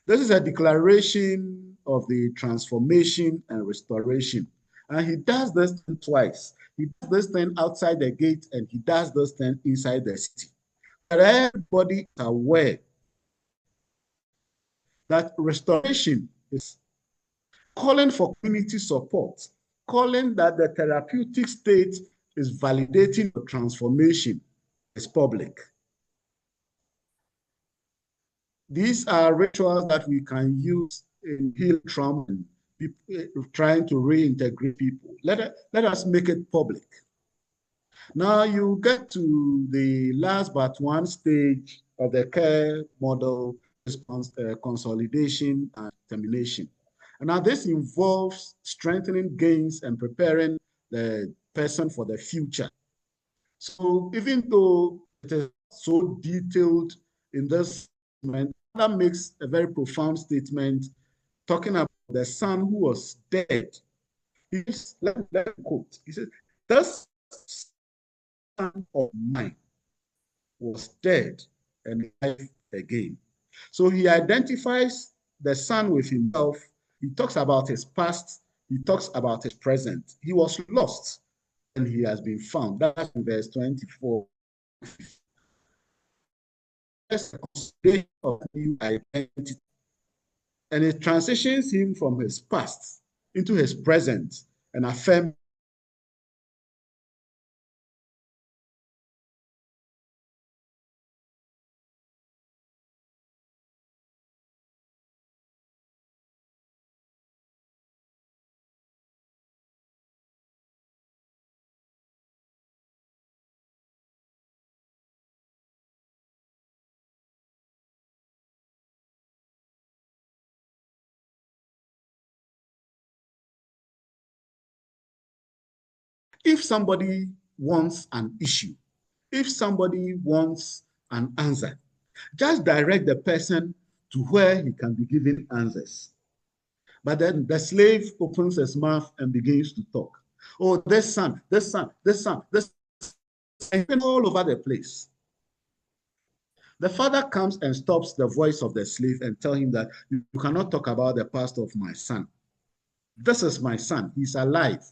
This is a declaration of the transformation and restoration. And he does this thing twice. He does this thing outside the gate, and he does this thing inside the city. But everybody is aware that restoration is calling for community support, calling that the therapeutic state is validating the transformation is public. These are rituals that we can use in healing trauma and trying to reintegrate people. Let us make it public. Now you get to the last but one stage of the care model response, consolidation and termination. And now this involves strengthening gains and preparing the person for the future. So even though it is so detailed in this statement, that makes a very profound statement talking about the son who was dead. Let me quote. He said, "This son of mine was dead and alive again." So he identifies the son with himself. He talks about his past. He talks about his present. He was lost and he has been found. That's in verse 24. That's a of new identity. And it transitions him from his past into his present and affirms if somebody wants an issue, if somebody wants an answer, just direct the person to where he can be given answers. But then the slave opens his mouth and begins to talk. Oh, this son, this son, this son, this son, all over the place. The father comes and stops the voice of the slave and tells him that you cannot talk about the past of my son. This is my son. He's alive.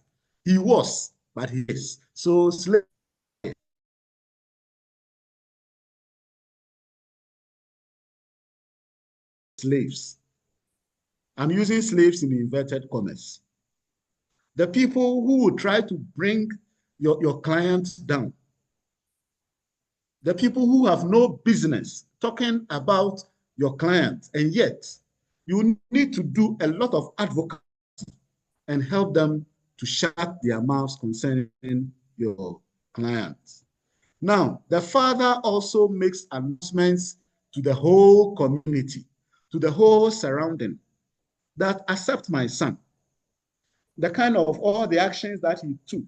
He was, but he is. So slaves. I'm using slaves in inverted commas. The people who will try to bring your clients down. The people who have no business talking about your client, and yet you need to do a lot of advocacy and help them to shut their mouths concerning your clients. Now, the father also makes announcements to the whole community, to the whole surrounding, that accept my son. The kind of all the actions that he took,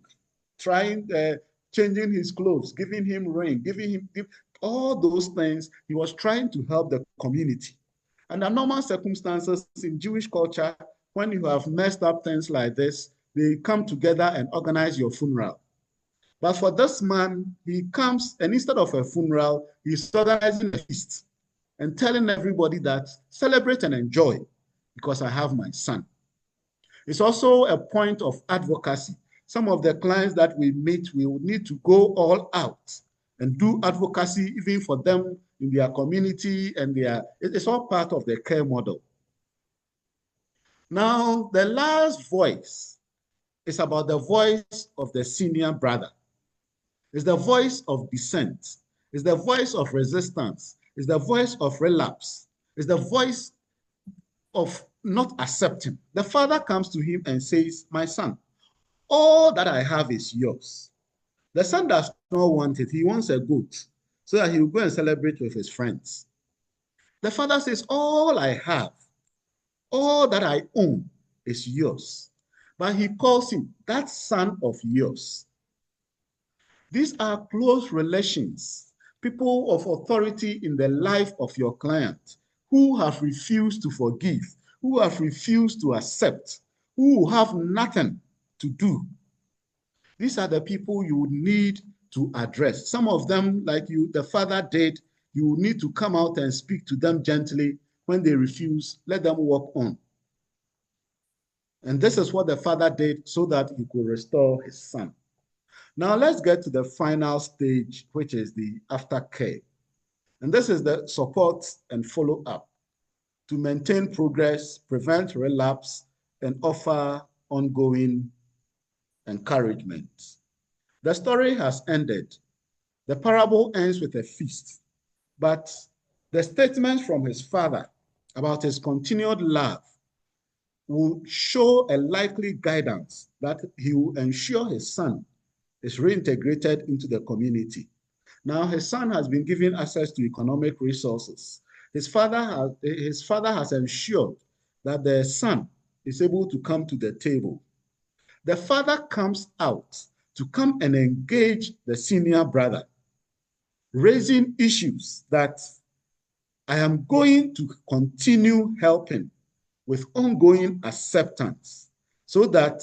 trying, changing his clothes, giving him ring, giving him all those things, he was trying to help the community. Under normal circumstances in Jewish culture, when you have messed up things like this, they come together and organize your funeral. But for this man, he comes and instead of a funeral, he's organizing a feast and telling everybody that celebrate and enjoy because I have my son. It's also a point of advocacy. Some of the clients that we meet, we will need to go all out and do advocacy even for them in their community, and it's all part of the care model. Now, the last voice is about the voice of the senior brother. It's the voice of dissent. It's the voice of resistance. It's the voice of relapse. It's the voice of not accepting. The father comes to him and says, my son, all that I have is yours. The son does not want it. He wants a goat so that he will go and celebrate with his friends. The father says, all I have, all that I own is yours. But he calls him that son of yours. These are close relations, people of authority in the life of your client who have refused to forgive, who have refused to accept, who have nothing to do. These are the people you would need to address. Some of them, like the father did, you need to come out and speak to them gently. When they refuse, let them walk on. And this is what the father did so that he could restore his son. Now let's get to the final stage, which is the aftercare. And this is the support and follow-up to maintain progress, prevent relapse, and offer ongoing encouragement. The story has ended. The parable ends with a feast, but The statements from his father about his continued love will show a likely guidance that he will ensure his son is reintegrated into the community. Now, his son has been given access to economic resources. His father has ensured that the son is able to come to the table. The father comes out to come and engage the senior brother, raising issues that I am going to continue helping with ongoing acceptance so that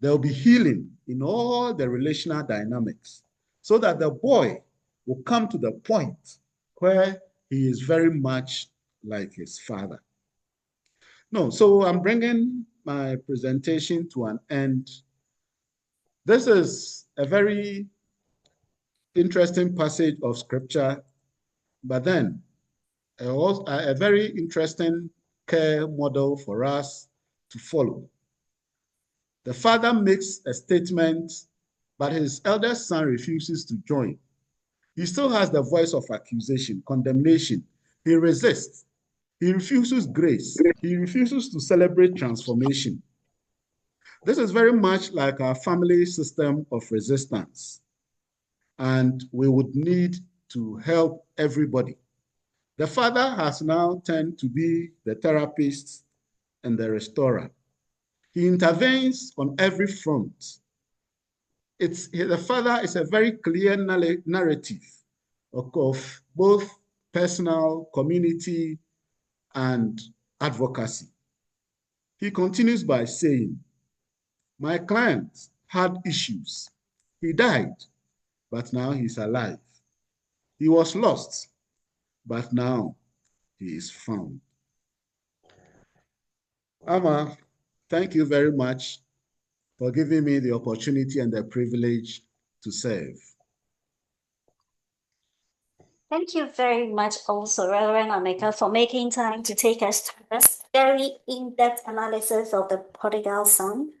there will be healing in all the relational dynamics, so that the boy will come to the point where he is very much like his father. No, so I'm bringing my presentation to an end. This is a very interesting passage of scripture, but then a very interesting care model for us to follow. The father makes a statement, but his eldest son refuses to join. He still has the voice of accusation, condemnation. He resists. He refuses grace. He refuses to celebrate transformation. This is very much like our family system of resistance. And we would need to help everybody. The father has now turned to be the therapist and the restorer. He intervenes on every front. The father is a very clear narrative of both personal, community, and advocacy. He continues by saying, my client had issues. He died, but now he's alive. He was lost, but now he is found. Ama, thank you very much for giving me the opportunity and the privilege to serve. Thank you very much also, Reverend Ameka, for making time to take us through this very in-depth analysis of the prodigal son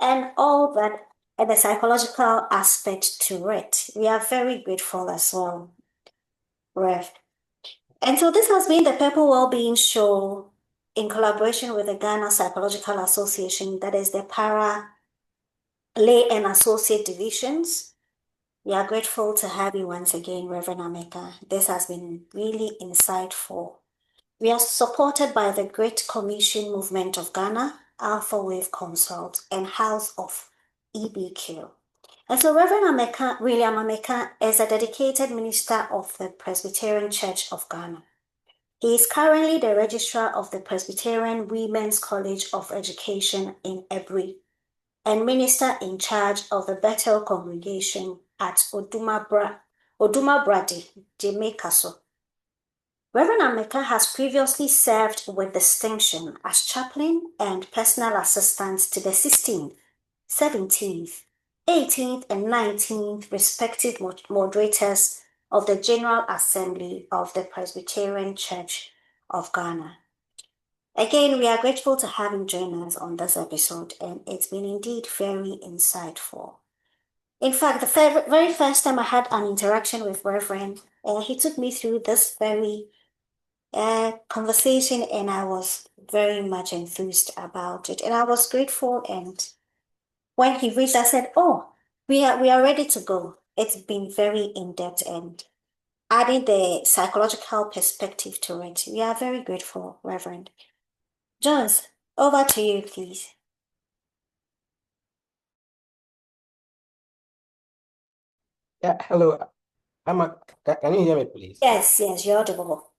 and all that and the psychological aspect to it. We are very grateful as well, Rev. And so this has been the Purple Wellbeing Show in collaboration with the Ghana Psychological Association, that is the Para Lay and Associate Divisions. We are grateful to have you once again, Reverend Ameka. This has been really insightful. We are supported by the Great Commission Movement of Ghana, Alpha Wave Consult, and House of EBQ. And so Reverend William Ameka is a dedicated minister of the Presbyterian Church of Ghana. He is currently the registrar of the Presbyterian Women's College of Education in Aburi and minister in charge of the Bethel congregation at Odumabrade, Jamaicaso. Reverend Ameka has previously served with distinction as chaplain and personal assistant to the 16th, 17th, 18th, and 19th respective moderators of the General Assembly of the Presbyterian Church of Ghana. Again, we are grateful to have him join us on this episode, and it's been indeed very insightful. In fact, the very first time I had an interaction with Reverend, he took me through this very conversation, and I was very much enthused about it. And I was grateful, and when he reached, I said, oh, we are ready to go. It's been very in-depth and adding the psychological perspective to it. We are very grateful, Reverend. Jones, over to you, please. Yeah, hello. Can you hear me, please? Yes, you're audible.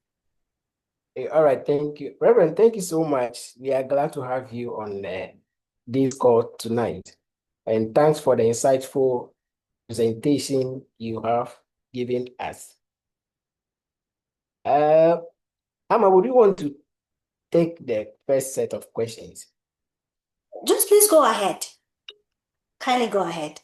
All right, thank you. Reverend, thank you so much. We are glad to have you on this call tonight. And thanks for the insightful presentation you have given us. Amma, would you want to take the first set of questions? Just please go ahead. Kindly go ahead.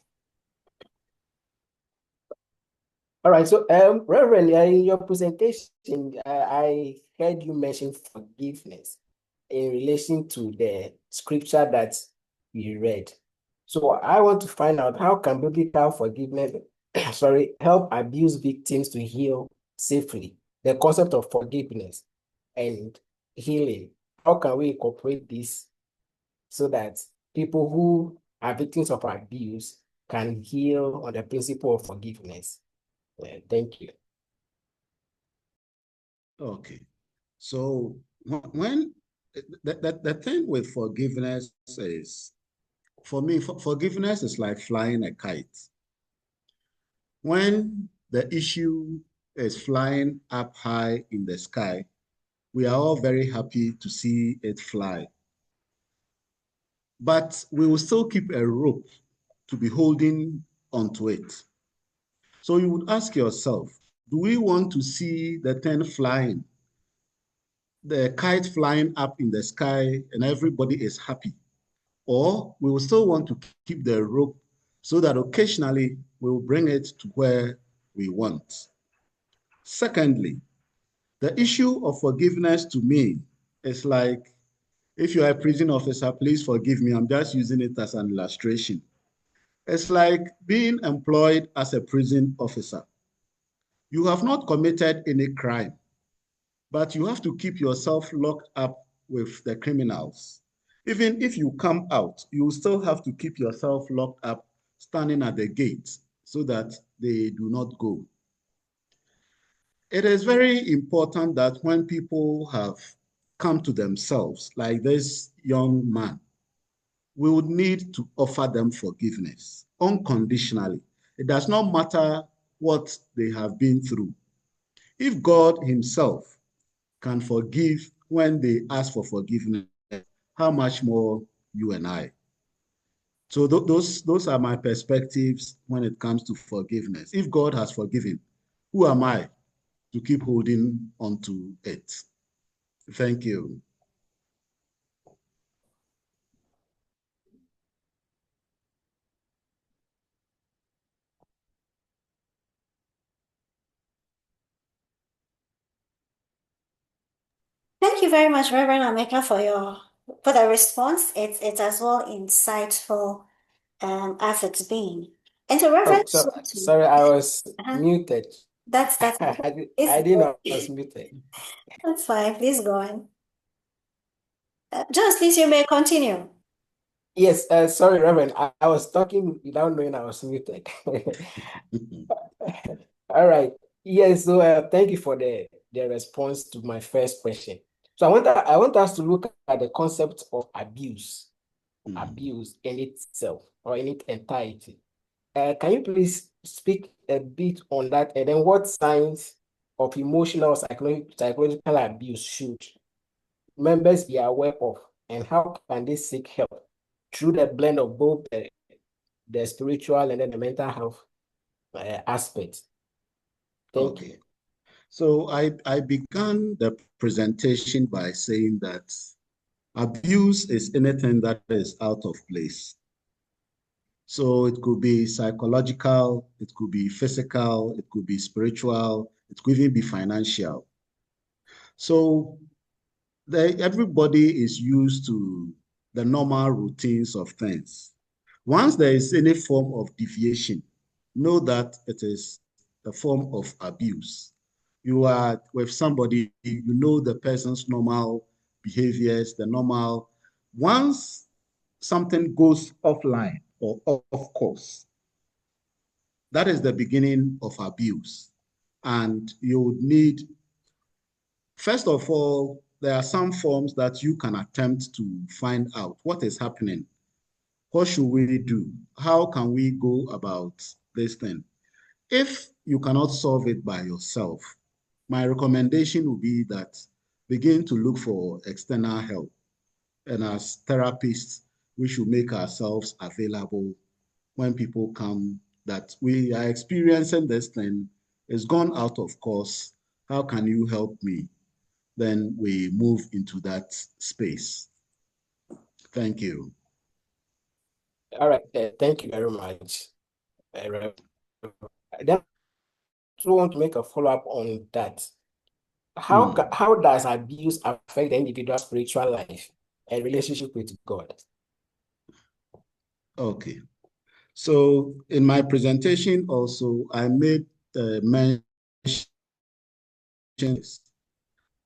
All right, so Reverend, in your presentation, I heard you mention forgiveness in relation to the scripture that we read. So I want to find out, how can biblical forgiveness, help abuse victims to heal safely? the concept of forgiveness and healing. How can we incorporate this so that people who are victims of abuse can heal on the principle of forgiveness? Thank you. Okay. So when the thing with forgiveness is, for me, forgiveness is like flying a kite. When the issue is flying up high in the sky, we are all very happy to see it fly. But we will still keep a rope to be holding onto it. So you would ask yourself, do we want to see the thing flying, the kite flying up in the sky, and everybody is happy? Or we will still want to keep the rope so that occasionally we will bring it to where we want. Secondly, the issue of forgiveness to me is like, if you are a prison officer, please forgive me, I'm just using it as an illustration. It's like being employed as a prison officer. You have not committed any crime, but you have to keep yourself locked up with the criminals. Even if you come out, you still have to keep yourself locked up, standing at the gate so that they do not go. It is very important that when people have come to themselves, like this young man, we would need to offer them forgiveness unconditionally. It does not matter what they have been through. If God himself can forgive when they ask for forgiveness, how much more you and I? So those are my perspectives when it comes to forgiveness. If God has forgiven, who am I to keep holding on to it? Thank you. Thank you very much, Reverend Ameka, for the response. It's as well insightful as it's been. And to Oh, Reverend so Sutu, sorry, I was uh, muted. that's I it's didn't know I was muted. that's fine. Please go on. Jones, please, you may continue. Yes, sorry, Reverend. I was talking without knowing I was muted. All right. Yes, so thank you for the response to my first question. So I want us to look at the concept of abuse in itself or in its entirety. Can you please speak a bit on that, and then what signs of emotional or psychological abuse should members be aware of, and how can they seek help through the blend of both the spiritual and then the mental health aspect? Thank you. Okay. So I began the presentation by saying that abuse is anything that is out of place. So it could be psychological, it could be physical, it could be spiritual, it could even be financial. So everybody is used to the normal routines of things. Once there is any form of deviation, know that it is a form of abuse. You are with somebody, you know the person's normal behaviors, the normal. Once something goes offline or off course, that is the beginning of abuse. And you would need, first of all, there are some forms that you can attempt to find out what is happening. What should we do? How can we go about this thing? If you cannot solve it by yourself, my recommendation would be that begin to look for external help. And as therapists, we should make ourselves available when people come that we are experiencing this thing. It's gone out of course. How can you help me? Then we move into that space. Thank you. All right, thank you very much. Then I want to make a follow-up on that. How does abuse affect the individual's spiritual life and relationship with God? Okay. So in my presentation also, I made mention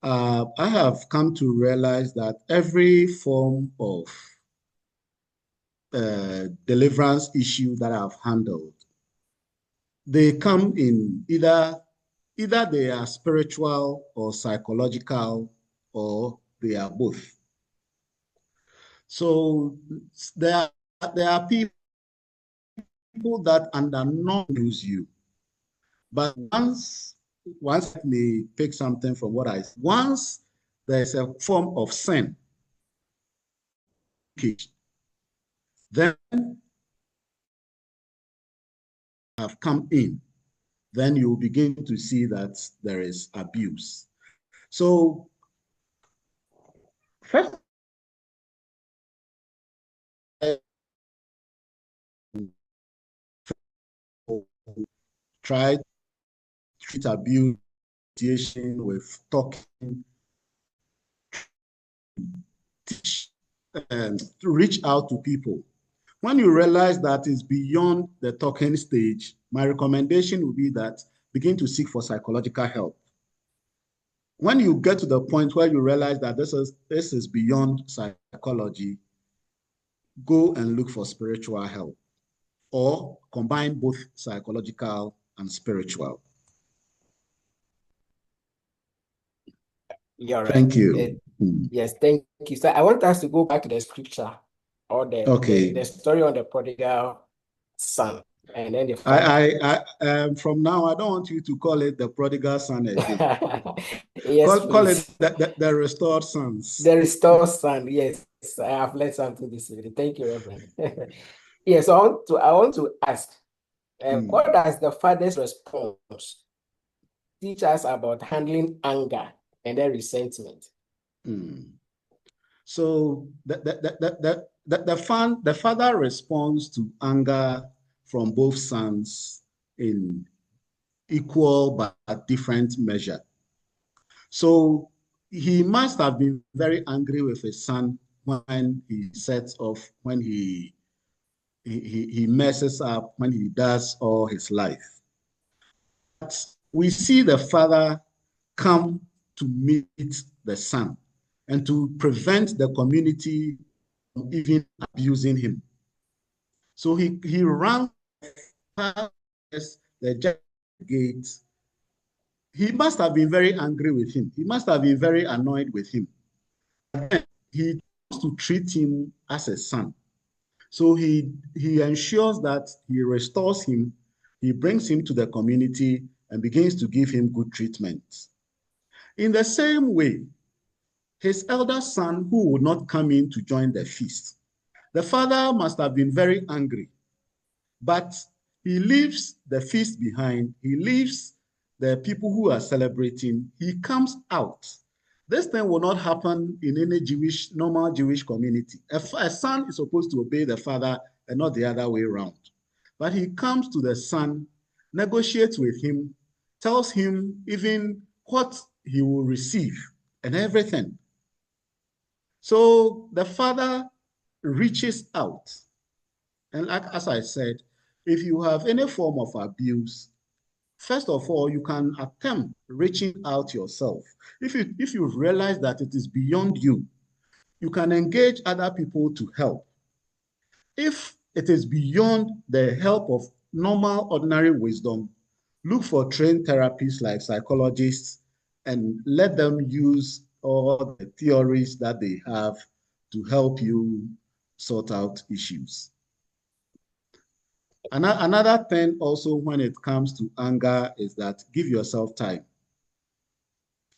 I have come to realize that every form of deliverance issue that I've handled, they come in either they are spiritual or psychological, or they are both. So there are people that under no use you, but once may pick something from what I said. Once there's a form of sin, then have come in, then you begin to see that there is abuse. So first, try to treat abuse with talking, teach, and to reach out to people. When you realize that it's beyond the talking stage, my recommendation would be that begin to seek for psychological help. When you get to the point where you realize that this is beyond psychology, go and look for spiritual help, or combine both psychological and spiritual. You're right. Thank you. Yes, thank you. So I want us to go back to the scripture, or the story on the prodigal son, and then the father. From now, I don't want you to call it the prodigal son again. Yes, call it the restored sons. The restored son. Yes, I have learned something this evening. Thank you, Reverend. Yes, I want to ask, what does the father's response teach us about handling anger and then resentment? So the father responds to anger from both sons in equal but different measure. So he must have been very angry with his son when he sets off, when he messes up, when he does all his life. But we see the father come to meet the son and to prevent the community from even abusing him. So he ran past the gate. He must have been very angry with him. He must have been very annoyed with him. And he wants to treat him as a son. So he ensures that he restores him, he brings him to the community and begins to give him good treatment. In the same way, his elder son, who would not come in to join the feast, the father must have been very angry, but he leaves the feast behind. He leaves the people who are celebrating. He comes out. This thing will not happen in any normal Jewish community. A son is supposed to obey the father and not the other way around. But he comes to the son, negotiates with him, tells him even what he will receive and everything. So the father reaches out. And as I said, if you have any form of abuse, first of all, you can attempt reaching out yourself. If you realize that it is beyond you, you can engage other people to help. If it is beyond the help of normal, ordinary wisdom, look for trained therapists like psychologists and let them use all the theories that they have to help you sort out issues. Another thing also when it comes to anger is that give yourself time.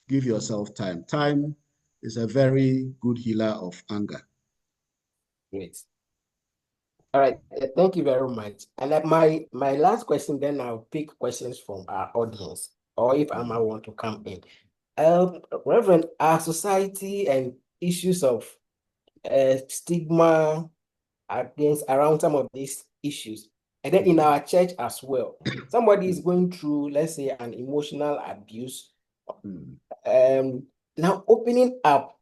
Give yourself time. Time is a very good healer of anger. Great. All right, thank you very much. And my last question, then I'll pick questions from our audience, or if Amma want to come in. Reverend, our society and issues of stigma around some of these issues, and then in our church as well, somebody is going through, let's say, an emotional abuse. Now opening up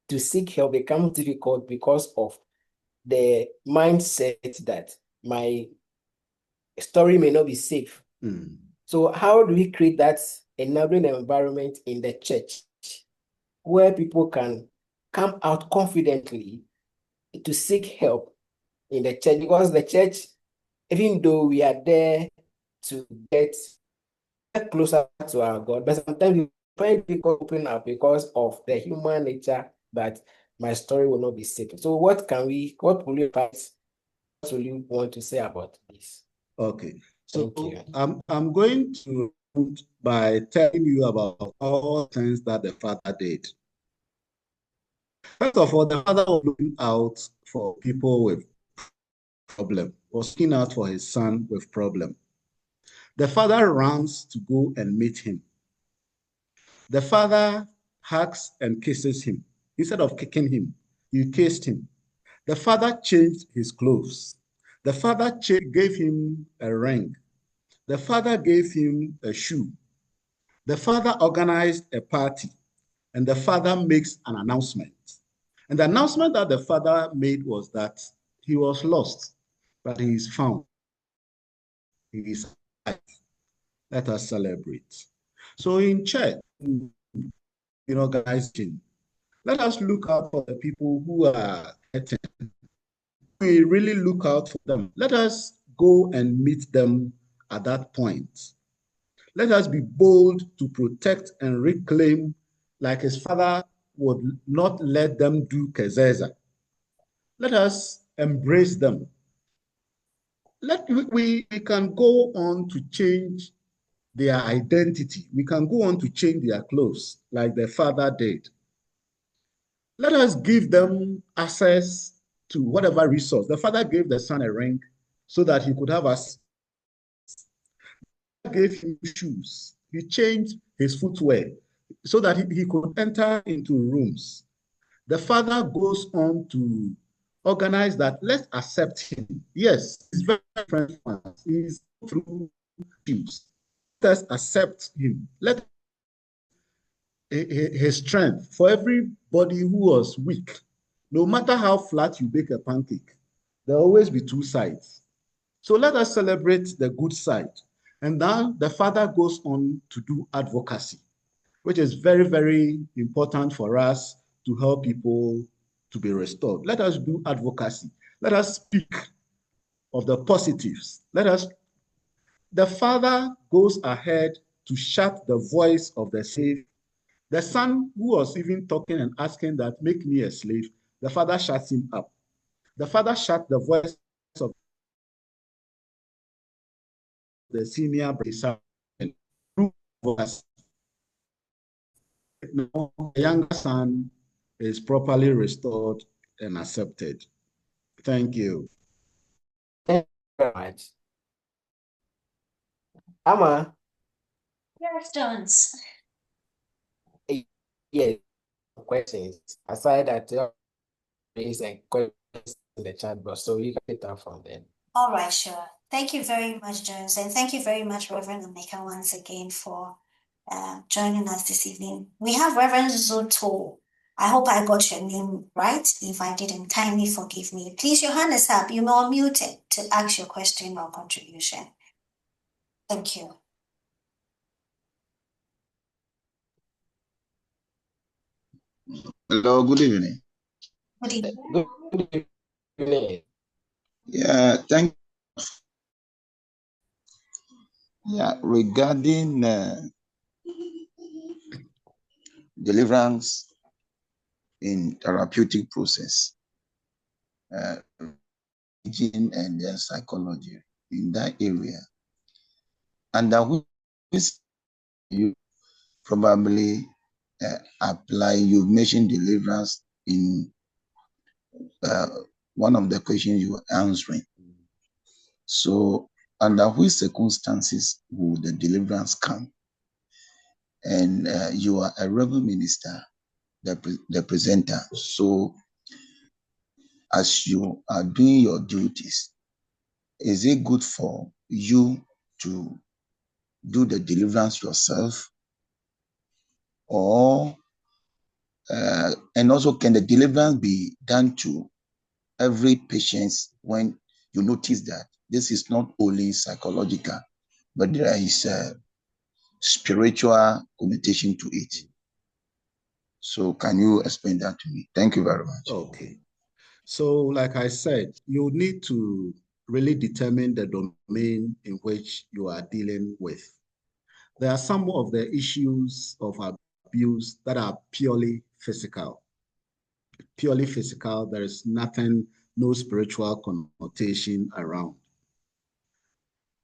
to seek help becomes difficult because of the mindset that my story may not be safe. So how do we create that enabling environment in the church where people can come out confidently to seek help in the church, because the church, even though we are there to get closer to our God, but sometimes we find people open up because of the human nature that my story will not be safe. So what will you want to say about this? Okay. Thank you. I'm going to by telling you about all things that the father did. First of all, the father was looking out for people with problem, was looking out for his son with problem. The father runs to go and meet him. The father hugs and kisses him. Instead of kicking him, he kissed him. The father changed his clothes. The father gave him a ring. The father gave him a shoe. The father organized a party, and the father makes an announcement. And the announcement that the father made was that he was lost, but he is found. He is alive. Let us celebrate. So in church, in organization, let us look out for the people who are getting. We really look out for them. Let us go and meet them at that point. Let us be bold to protect and reclaim, like his father would not let them do Kezeza. Let us embrace them. We can go on to change their identity. We can go on to change their clothes like their father did. Let us give them access to whatever resource. The father gave the son a ring so that he could have access. He gave him shoes. He changed his footwear so that he could enter into rooms. The father goes on to organize that. Let's accept him. Yes, he's very friendly. He's through shoes. Let us accept him. Let his strength for everybody who was weak. No matter how flat you bake a pancake, there will always be two sides. So let us celebrate the good side. And now the father goes on to do advocacy, which is very, very important for us to help people to be restored. Let us do advocacy. Let us speak of the positives. The father goes ahead to shut the voice of the slave. The son who was even talking and asking that, make me a slave, the father shuts him up. The father shut the voice of the senior brother. Now, the younger son is properly restored and accepted. Thank you. Thank you very much. Ama? Yes, Jones. Yes, questions. Aside that, there is a question in the chat box, so you can get that from them. All right, sure. Thank you very much, Jones. And thank you very much, Reverend Ameka, once again for joining us this evening. We have Reverend Zoto. I hope I got your name right. If I didn't, kindly forgive me. Please, your hand is up. You may unmute it to ask your question or contribution. Thank you. Hello, good evening. Good evening. Good evening. Yeah, thank you. Yeah, regarding deliverance in therapeutic process, teaching and then psychology in that area, and that which you probably apply. You mentioned deliverance in one of the questions you were answering. So, under which circumstances will the deliverance come? And you are a reverend minister, the presenter. So, as you are doing your duties, is it good for you to do the deliverance yourself? Or, and also, can the deliverance be done to every patient when you notice that this is not only psychological, but there is spiritual connotation to it. So can you explain that to me? Thank you very much. Okay. So like I said, you need to really determine the domain in which you are dealing with. There are some of the issues of abuse that are purely physical. Purely physical, there is nothing, no spiritual connotation around.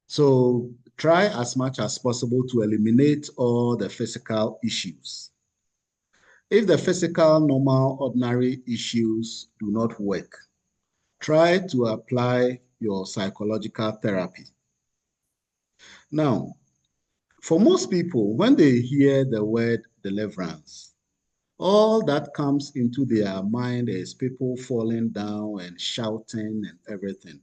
So try as much as possible to eliminate all the physical issues. If the physical, normal, ordinary issues do not work, try to apply your psychological therapy. Now, for most people, when they hear the word deliverance, all that comes into their mind is people falling down and shouting and everything.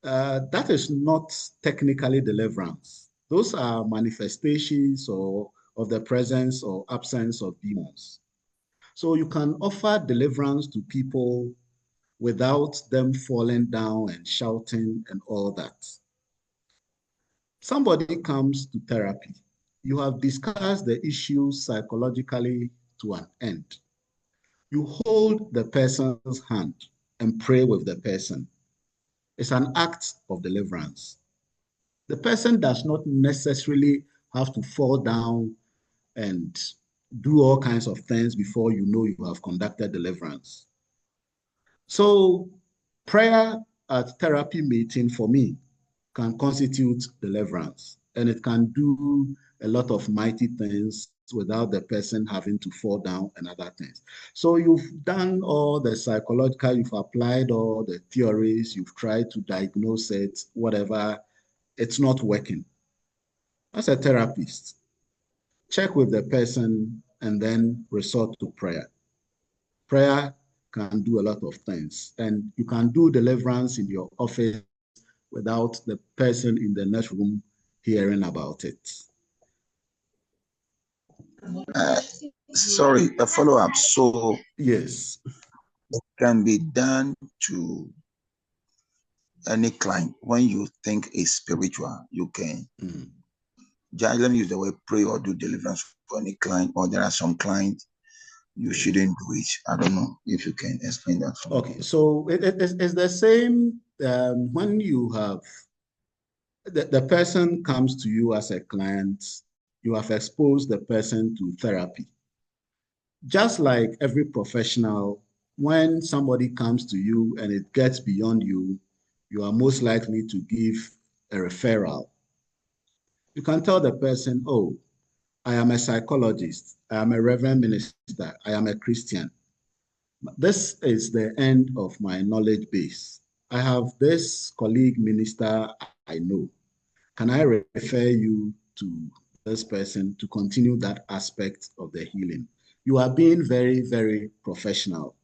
That is not technically deliverance. Those are manifestations of the presence or absence of demons. So you can offer deliverance to people without them falling down and shouting and all that. Somebody comes to therapy. You have discussed the issues psychologically to an end. You hold the person's hand and pray with the person. It's an act of deliverance. The person does not necessarily have to fall down and do all kinds of things before you know you have conducted deliverance. So prayer at therapy meeting for me can constitute deliverance, and it can do a lot of mighty things without the person having to fall down and other things. So you've done all the psychological, you've applied all the theories, you've tried to diagnose it, whatever, it's not working. As a therapist, check with the person and then resort to prayer. Prayer can do a lot of things, and you can do deliverance in your office without the person in the next room hearing about it. Sorry, a follow-up. So yes, it can be done to any client. When you think it's spiritual, you can just let me use the word pray or do deliverance for any client, or there are some clients you shouldn't do it. I don't know if you can explain that for me. Okay, so it's the same when you have the person comes to you as a client, you have exposed the person to therapy. Just like every professional, when somebody comes to you and it gets beyond you, you are most likely to give a referral. You can tell the person, oh, I am a psychologist, I am a reverend minister, I am a Christian. This is the end of my knowledge base. I have this colleague minister I know. Can I refer you to this person to continue that aspect of the healing? You are being very, very professional.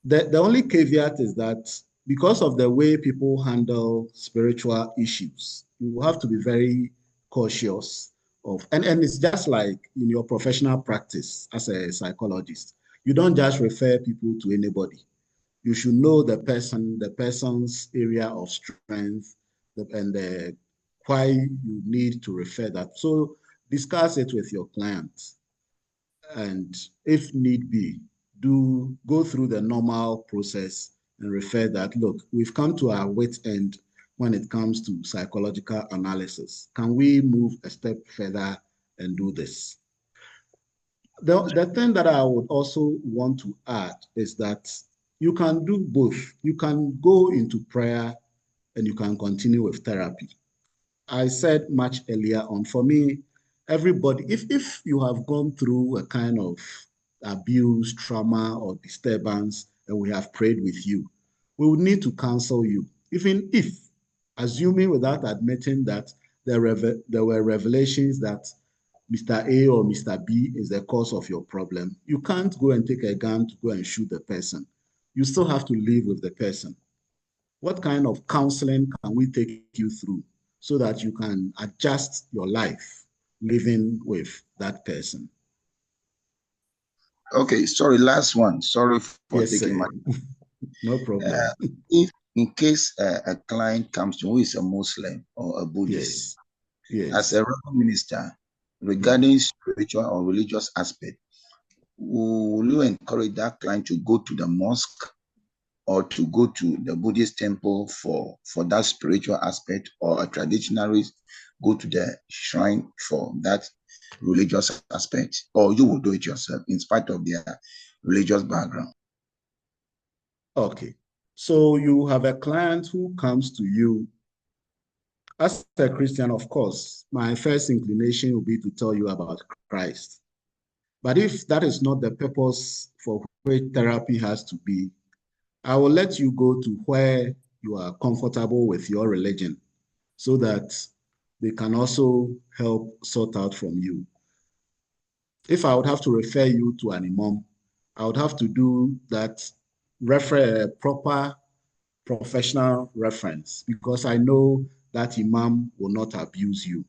The only caveat is that because of the way people handle spiritual issues, you have to be very cautious of, and it's just like in your professional practice as a psychologist. You don't just refer people to anybody. You should know the person, the person's area of strength, and why you need to refer that. So discuss it with your clients, and if need be, do go through the normal process and refer that, look, we've come to our wit end when it comes to psychological analysis. Can we move a step further and do this? The thing that I would also want to add is that you can do both. You can go into prayer and you can continue with therapy. I said much earlier on, for me, everybody, if you have gone through a kind of abuse, trauma, or disturbance, and we have prayed with you, we would need to counsel you. Even if, assuming without admitting that there were revelations that Mr. A or Mr. B is the cause of your problem, you can't go and take a gun to go and shoot the person. You still have to live with the person. What kind of counseling can we take you through so that you can adjust your life living with that person? Okay, sorry, last one. Sorry for Yes, taking my no problem. if in case a client comes to who is a Muslim or a Buddhist, Yes. Yes. As a reverend minister, regarding spiritual or religious aspect, will you encourage that client to go to the mosque or to go to the Buddhist temple for that spiritual aspect, or a traditionalist go to the shrine for that religious aspect, or you will do it yourself in spite of their religious background? Okay. So you have a client who comes to you. As a Christian, of course, my first inclination will be to tell you about Christ. But if that is not the purpose for which therapy has to be, I will let you go to where you are comfortable with your religion so that they can also help sort out from you. If I would have to refer you to an imam, I would have to do that proper professional reference because I know that imam will not abuse you.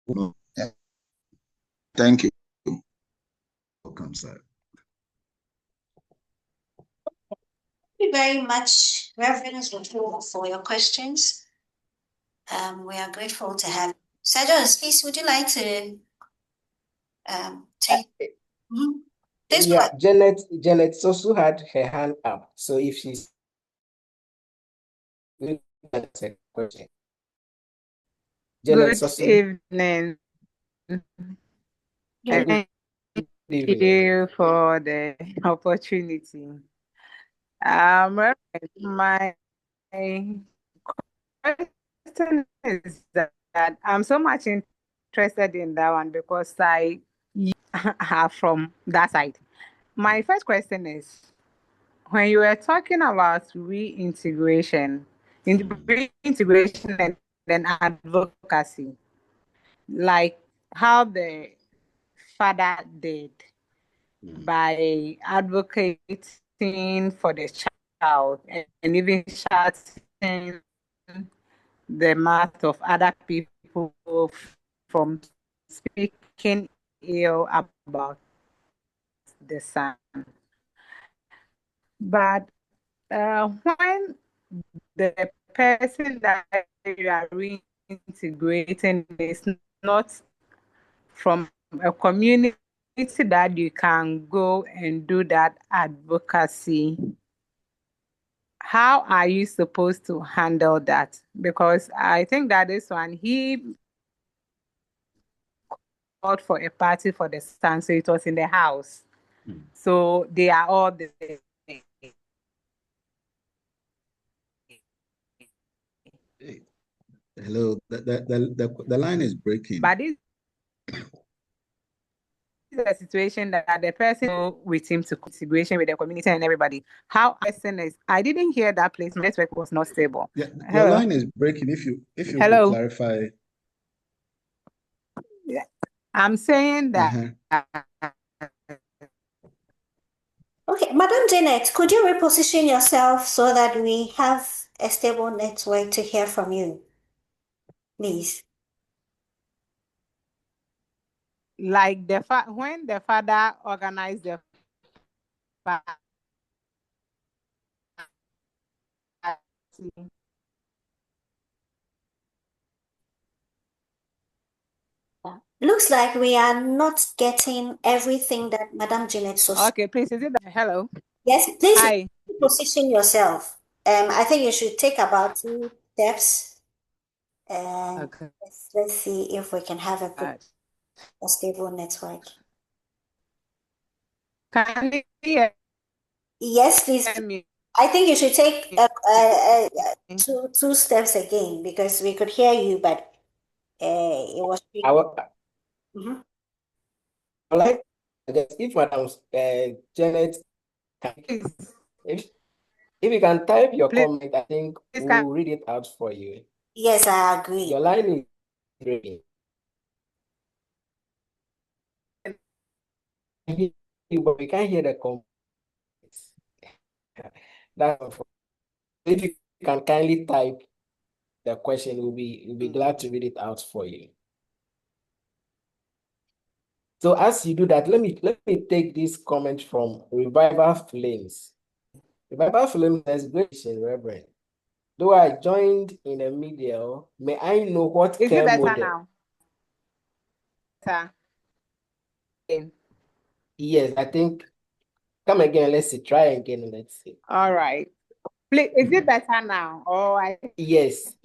No, Thank you. welcome, sir. Thank you very much, Reverend, for your questions. We are grateful to have Sir Jones, please, would you like to take this Yeah, question? Janet also had her hand up. So if she's going to answer a question. Janet Good Sosu. evening. Good Thank evening. you for the opportunity. My question is that I'm so much interested in that one because I are from that side. My first question is, when you were talking about reintegration and then advocacy, like how the father did by advocating for the child and even shutting the mouth of other people from speaking ill about the son. But when the person that you are reintegrating is not from a community that you can go and do that advocacy, how are you supposed to handle that? Because I think that this one, he called for a party for the son, so it was in the house. So they are all there. Hello, the line is breaking. But this is a situation that the person with him to consideration with the community and everybody. How person is, I didn't hear that place. Network was not stable. Yeah, Hello? your line is breaking. If you Hello? could clarify. Yeah. I'm saying that. Okay, Madam Janet, could you reposition yourself so that we have a stable network to hear from you, please? Like when the father organized the party, Looks like we are not getting everything that Madam Janet says. Okay, please, is it hello? Yes, please Hi. position yourself. I think you should take about 2 steps and Okay. let's see if we can have a stable network. Can you hear? Yes, please. I think you should take 2 steps again because we could hear you, but it was. I like if Madam Janet can, if you can type your comment, I think we'll read it out for you. Yes, I agree. Your line is breaking. But we can't hear the comments. That's if you can kindly type the question, we'll be glad to read it out for you. So as you do that, let me take this comment from Revival Flames. Revival Flames has great, Reverend. Though I joined in the middle, may I know what Is care it better model? now? Better. Yes, I think. Come again. Let's see. Try again. Let's see. All right. Please, is it better now? Oh, Yes.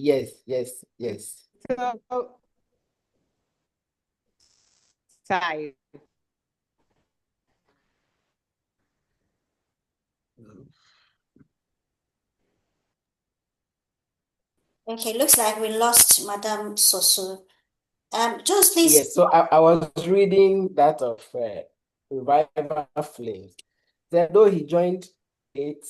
So tired. Okay, looks like we lost Madam Soso. Just please. Yes. So I was reading that of Revival Flames. That though he joined it,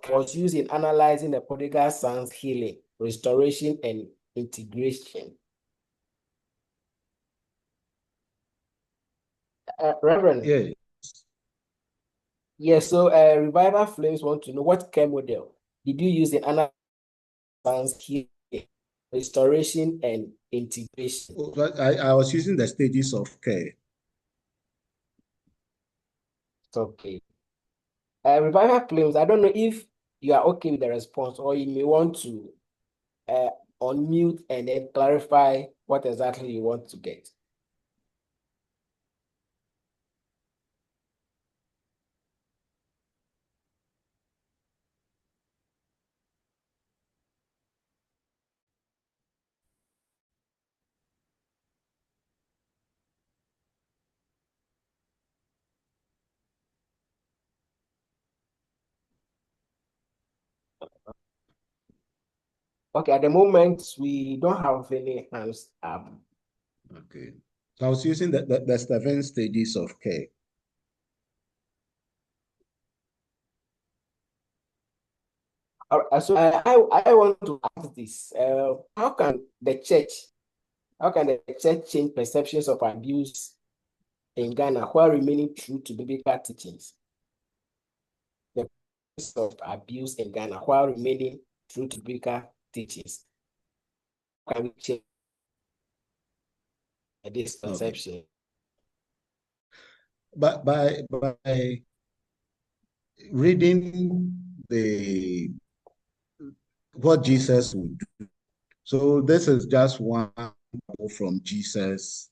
was used in analyzing the prodigal son's healing, restoration, and integration. Reverend. Yeah. Yes. So Revival Flames want to know what care model did you use in analyzing son's healing, restoration, and integration? I was using the stages of care. Okay. Revival Flames, I don't know if you are okay with the response or you may want to unmute and then clarify what exactly you want to get. Okay, at the moment, we don't have any hands up. Okay. So I was using the 7 stages of care. So I want to ask this. How can the church change perceptions of abuse in Ghana while remaining true to biblical teachings? The perceptions of abuse in Ghana while remaining true to biblical teachings. How can we change this perception? Okay. But by reading what Jesus would do. So this is just one from Jesus,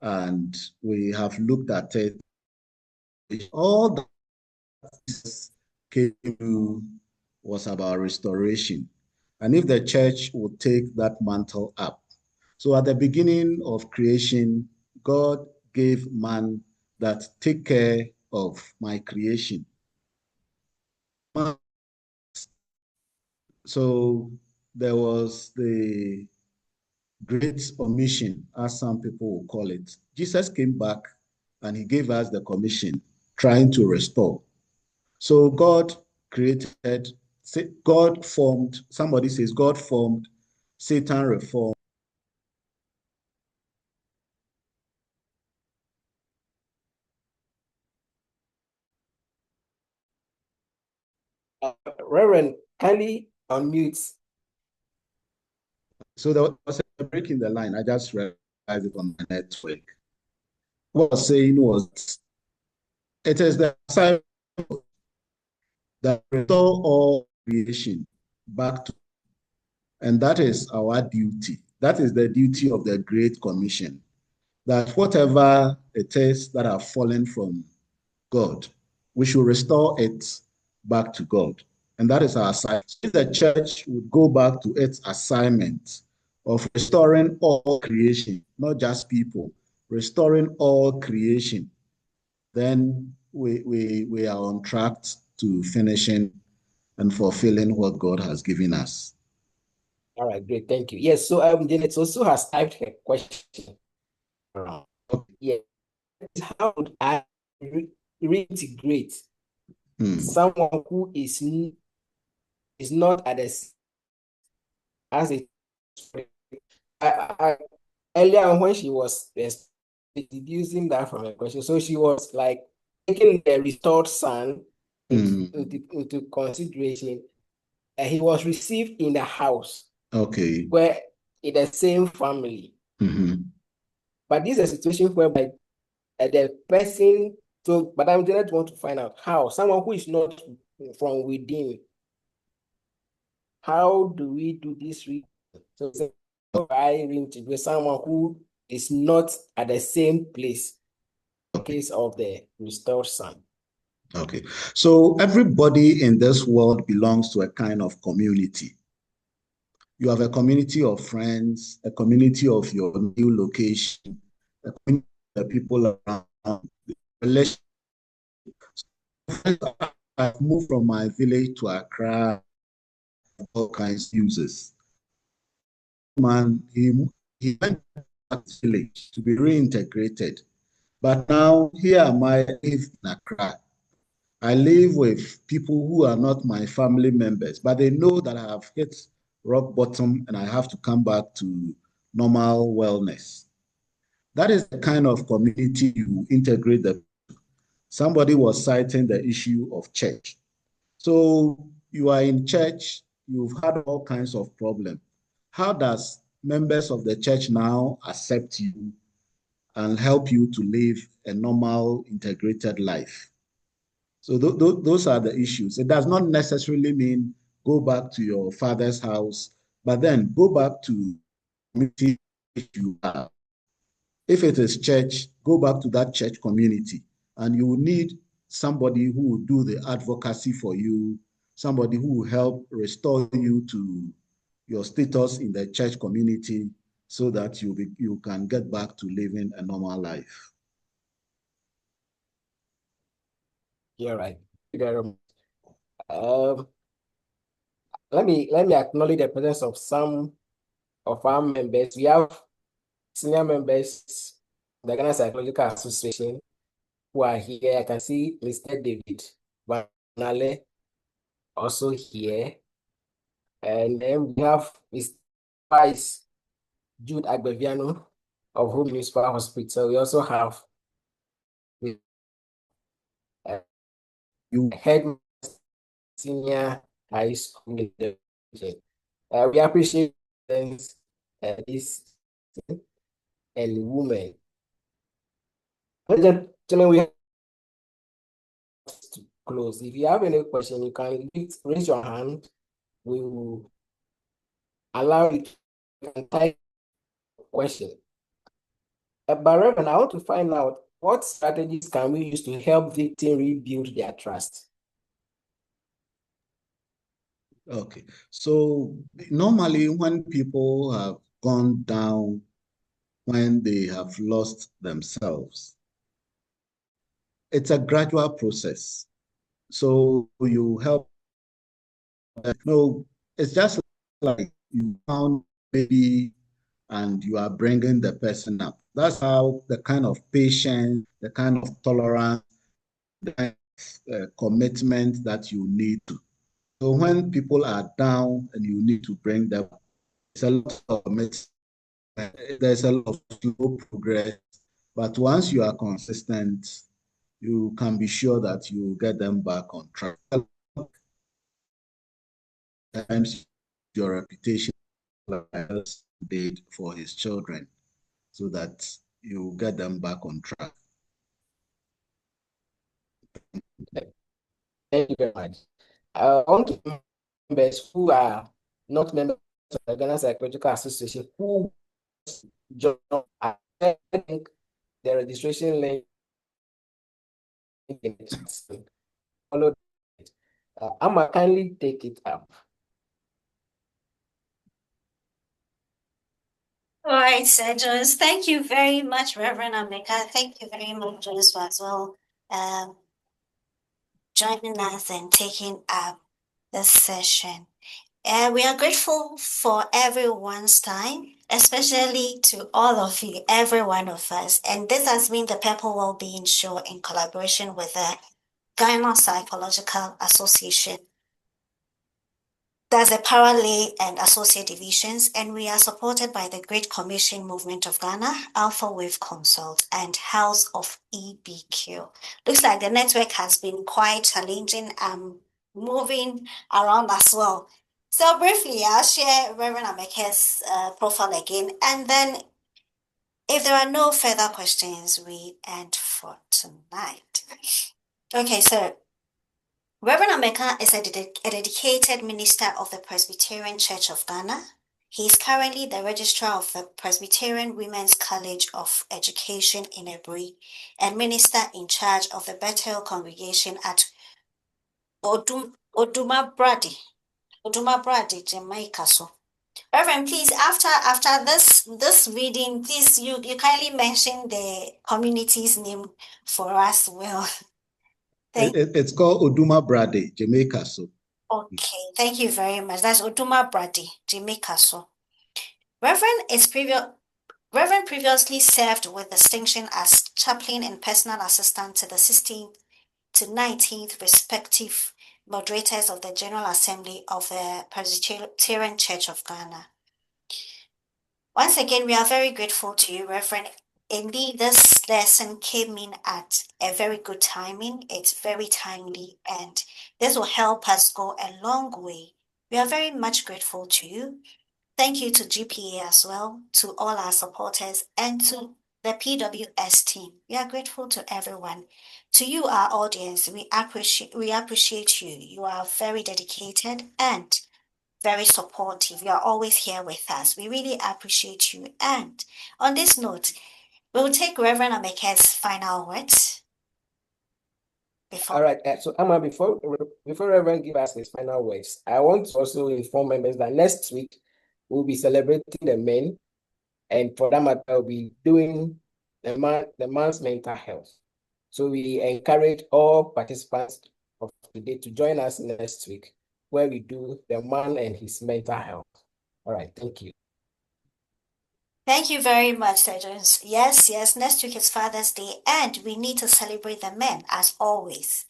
and we have looked at it. All that Jesus came to do was about restoration. And if the church would take that mantle up. So at the beginning of creation, God gave man that take care of my creation. So there was the great omission, as some people will call it. Jesus came back and he gave us the commission, trying to restore. So God created, God formed, somebody says God formed, Satan reformed. Reverend, kindly unmute. So there was a break in the line. I just realized it on my network. What I was saying was, it is the assignment that restore all creation back to, and that is our duty. That is the duty of the Great Commission. That whatever it is that have fallen from God, we should restore it back to God. And that is our assignment. If the church would go back to its assignment of restoring all creation, not just people, restoring all creation, then we are on track to finishing and fulfilling what God has given us. All right, great, thank you. Yes, so Janet also has typed her question. Yeah, how would I reintegrate someone who is not at the as it earlier on when she was deducing that from her question, so she was like taking the restored son into consideration. He was received in the house. Okay. Where in the same family. But this is a situation whereby the person, but I'm just want to find out how someone who is not from within, how do we do this? So I reintegrate someone who is not at the same place in case of the restored son. Okay, so everybody in this world belongs to a kind of community. You have a community of friends, a community of your new location, a community of the people around, relationship. I've moved from my village to Accra, all kinds of users. Man, he went back to the village to be reintegrated. But now here am I live in Accra. I live with people who are not my family members, but they know that I have hit rock bottom and I have to come back to normal wellness. That is the kind of community you integrate. Somebody was citing the issue of church. So you are in church, you've had all kinds of problems. How does members of the church now accept you and help you to live a normal, integrated life? So those are the issues. It does not necessarily mean go back to your father's house, but then go back to the community you have. If it is church, go back to that church community, and you will need somebody who will do the advocacy for you, somebody who will help restore you to your status in the church community so that you can get back to living a normal life. You're right. Let me acknowledge the presence of some of our members. We have senior members, the Ghana Psychological Association, who are here. I can see Mr. David Vanale also here. And then we have Mr. Vice Jude Agbeviano of Home Municipal Hospital. We also have head senior high school. We appreciate this and women. Gentlemen, we have to close. If you have any question, you can raise your hand. We will allow you to type question. But Reverend, I want to find out what strategies can we use to help victims rebuild their trust? Okay, so normally when people have gone down, when they have lost themselves, it's a gradual process. So you help. No, it's just like you found baby and you are bringing the person up. That's how the kind of patience, the kind of tolerance, the kind of commitment that you need to. So when people are down and you need to bring them, it's a lot of commitment. There's a lot of slow progress, but once you are consistent, you can be sure that you get them back on track. Sometimes your reputation did for his children so that you get them back on track. Thank you very much. On to members who are not members of the Ghana Psychological Association who join, I think the registration link follow it. I'ma kindly take it up. All right, Sir Jones. Thank you very much, Reverend Ameka. Thank you very much, Jones, as well, joining us and taking up this session. We are grateful for everyone's time, especially to all of you, every one of us. And this has been the Purple Wellbeing Show in collaboration with the Ghana Psychological Association. That's the Parallel and Associate Divisions, and we are supported by the Great Commission Movement of Ghana, Alpha Wave Consult, and House of EBQ. Looks like the network has been quite challenging, moving around as well. So briefly, I'll share Reverend Ameka's profile again, and then if there are no further questions, we end for tonight. Okay, so Reverend Ameka is a dedicated minister of the Presbyterian Church of Ghana. He is currently the registrar of the Presbyterian Women's College of Education in Aburi and minister in charge of the Bethel congregation at Odumabrade, Jamaicaso. Reverend, please, after this reading, please you kindly mention the community's name for us. Well, It's called Odumabrade, Jamaicaso. okay, thank you very much. That's Odumabrade, Jamaicaso. Reverend previously served with distinction as Chaplain and Personal Assistant to the 16th to 19th respective Moderators of the General Assembly of the Presbyterian Church of Ghana. Once again, we are very grateful to you, Reverend. Indeed, this lesson came in at a very good timing. It's very timely, and this will help us go a long way. We are very much grateful to you. Thank you to GPA as well, to all our supporters, and to the PWS team. We are grateful to everyone. To you, our audience, we appreciate you. You are very dedicated and very supportive. You are always here with us. We really appreciate you. And on this note, we'll take Reverend Ameka's final words before. All right. So Amma, before Reverend give us his final words, I want to also inform members that next week we'll be celebrating the men, and for that matter, we'll be doing the man's mental health. So we encourage all participants of today to join us next week, where we do the man and his mental health. All right. Thank you. Thank you very much, Sergeant. Yes, next week is Father's Day, and we need to celebrate the men as always.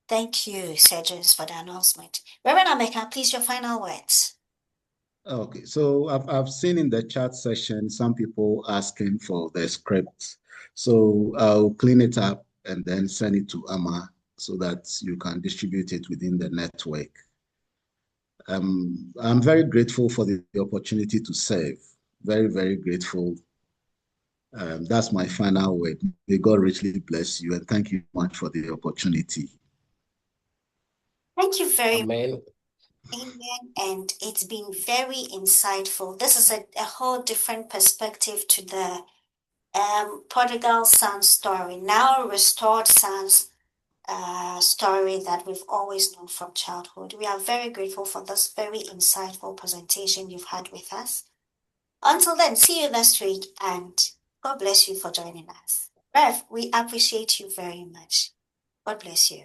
Thank you, Sergeant, for the announcement. Reverend Ameka, please, your final words. Okay, so I've seen in the chat session some people asking for the script. So I'll clean it up and then send it to Amma so that you can distribute it within the network. I'm very grateful for the opportunity to serve. Very, very grateful. That's my final word. May God richly bless you, and thank you much for the opportunity. Thank you very much. Amen. Amen. And it's been very insightful. This is a whole different perspective to the prodigal son story, now restored son's story that we've always known from childhood. We are very grateful for this very insightful presentation you've had with us. Until then, see you next week, and God bless you for joining us. Rev, we appreciate you very much. God bless you.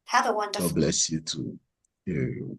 Have a wonderful God bless you too. Yeah.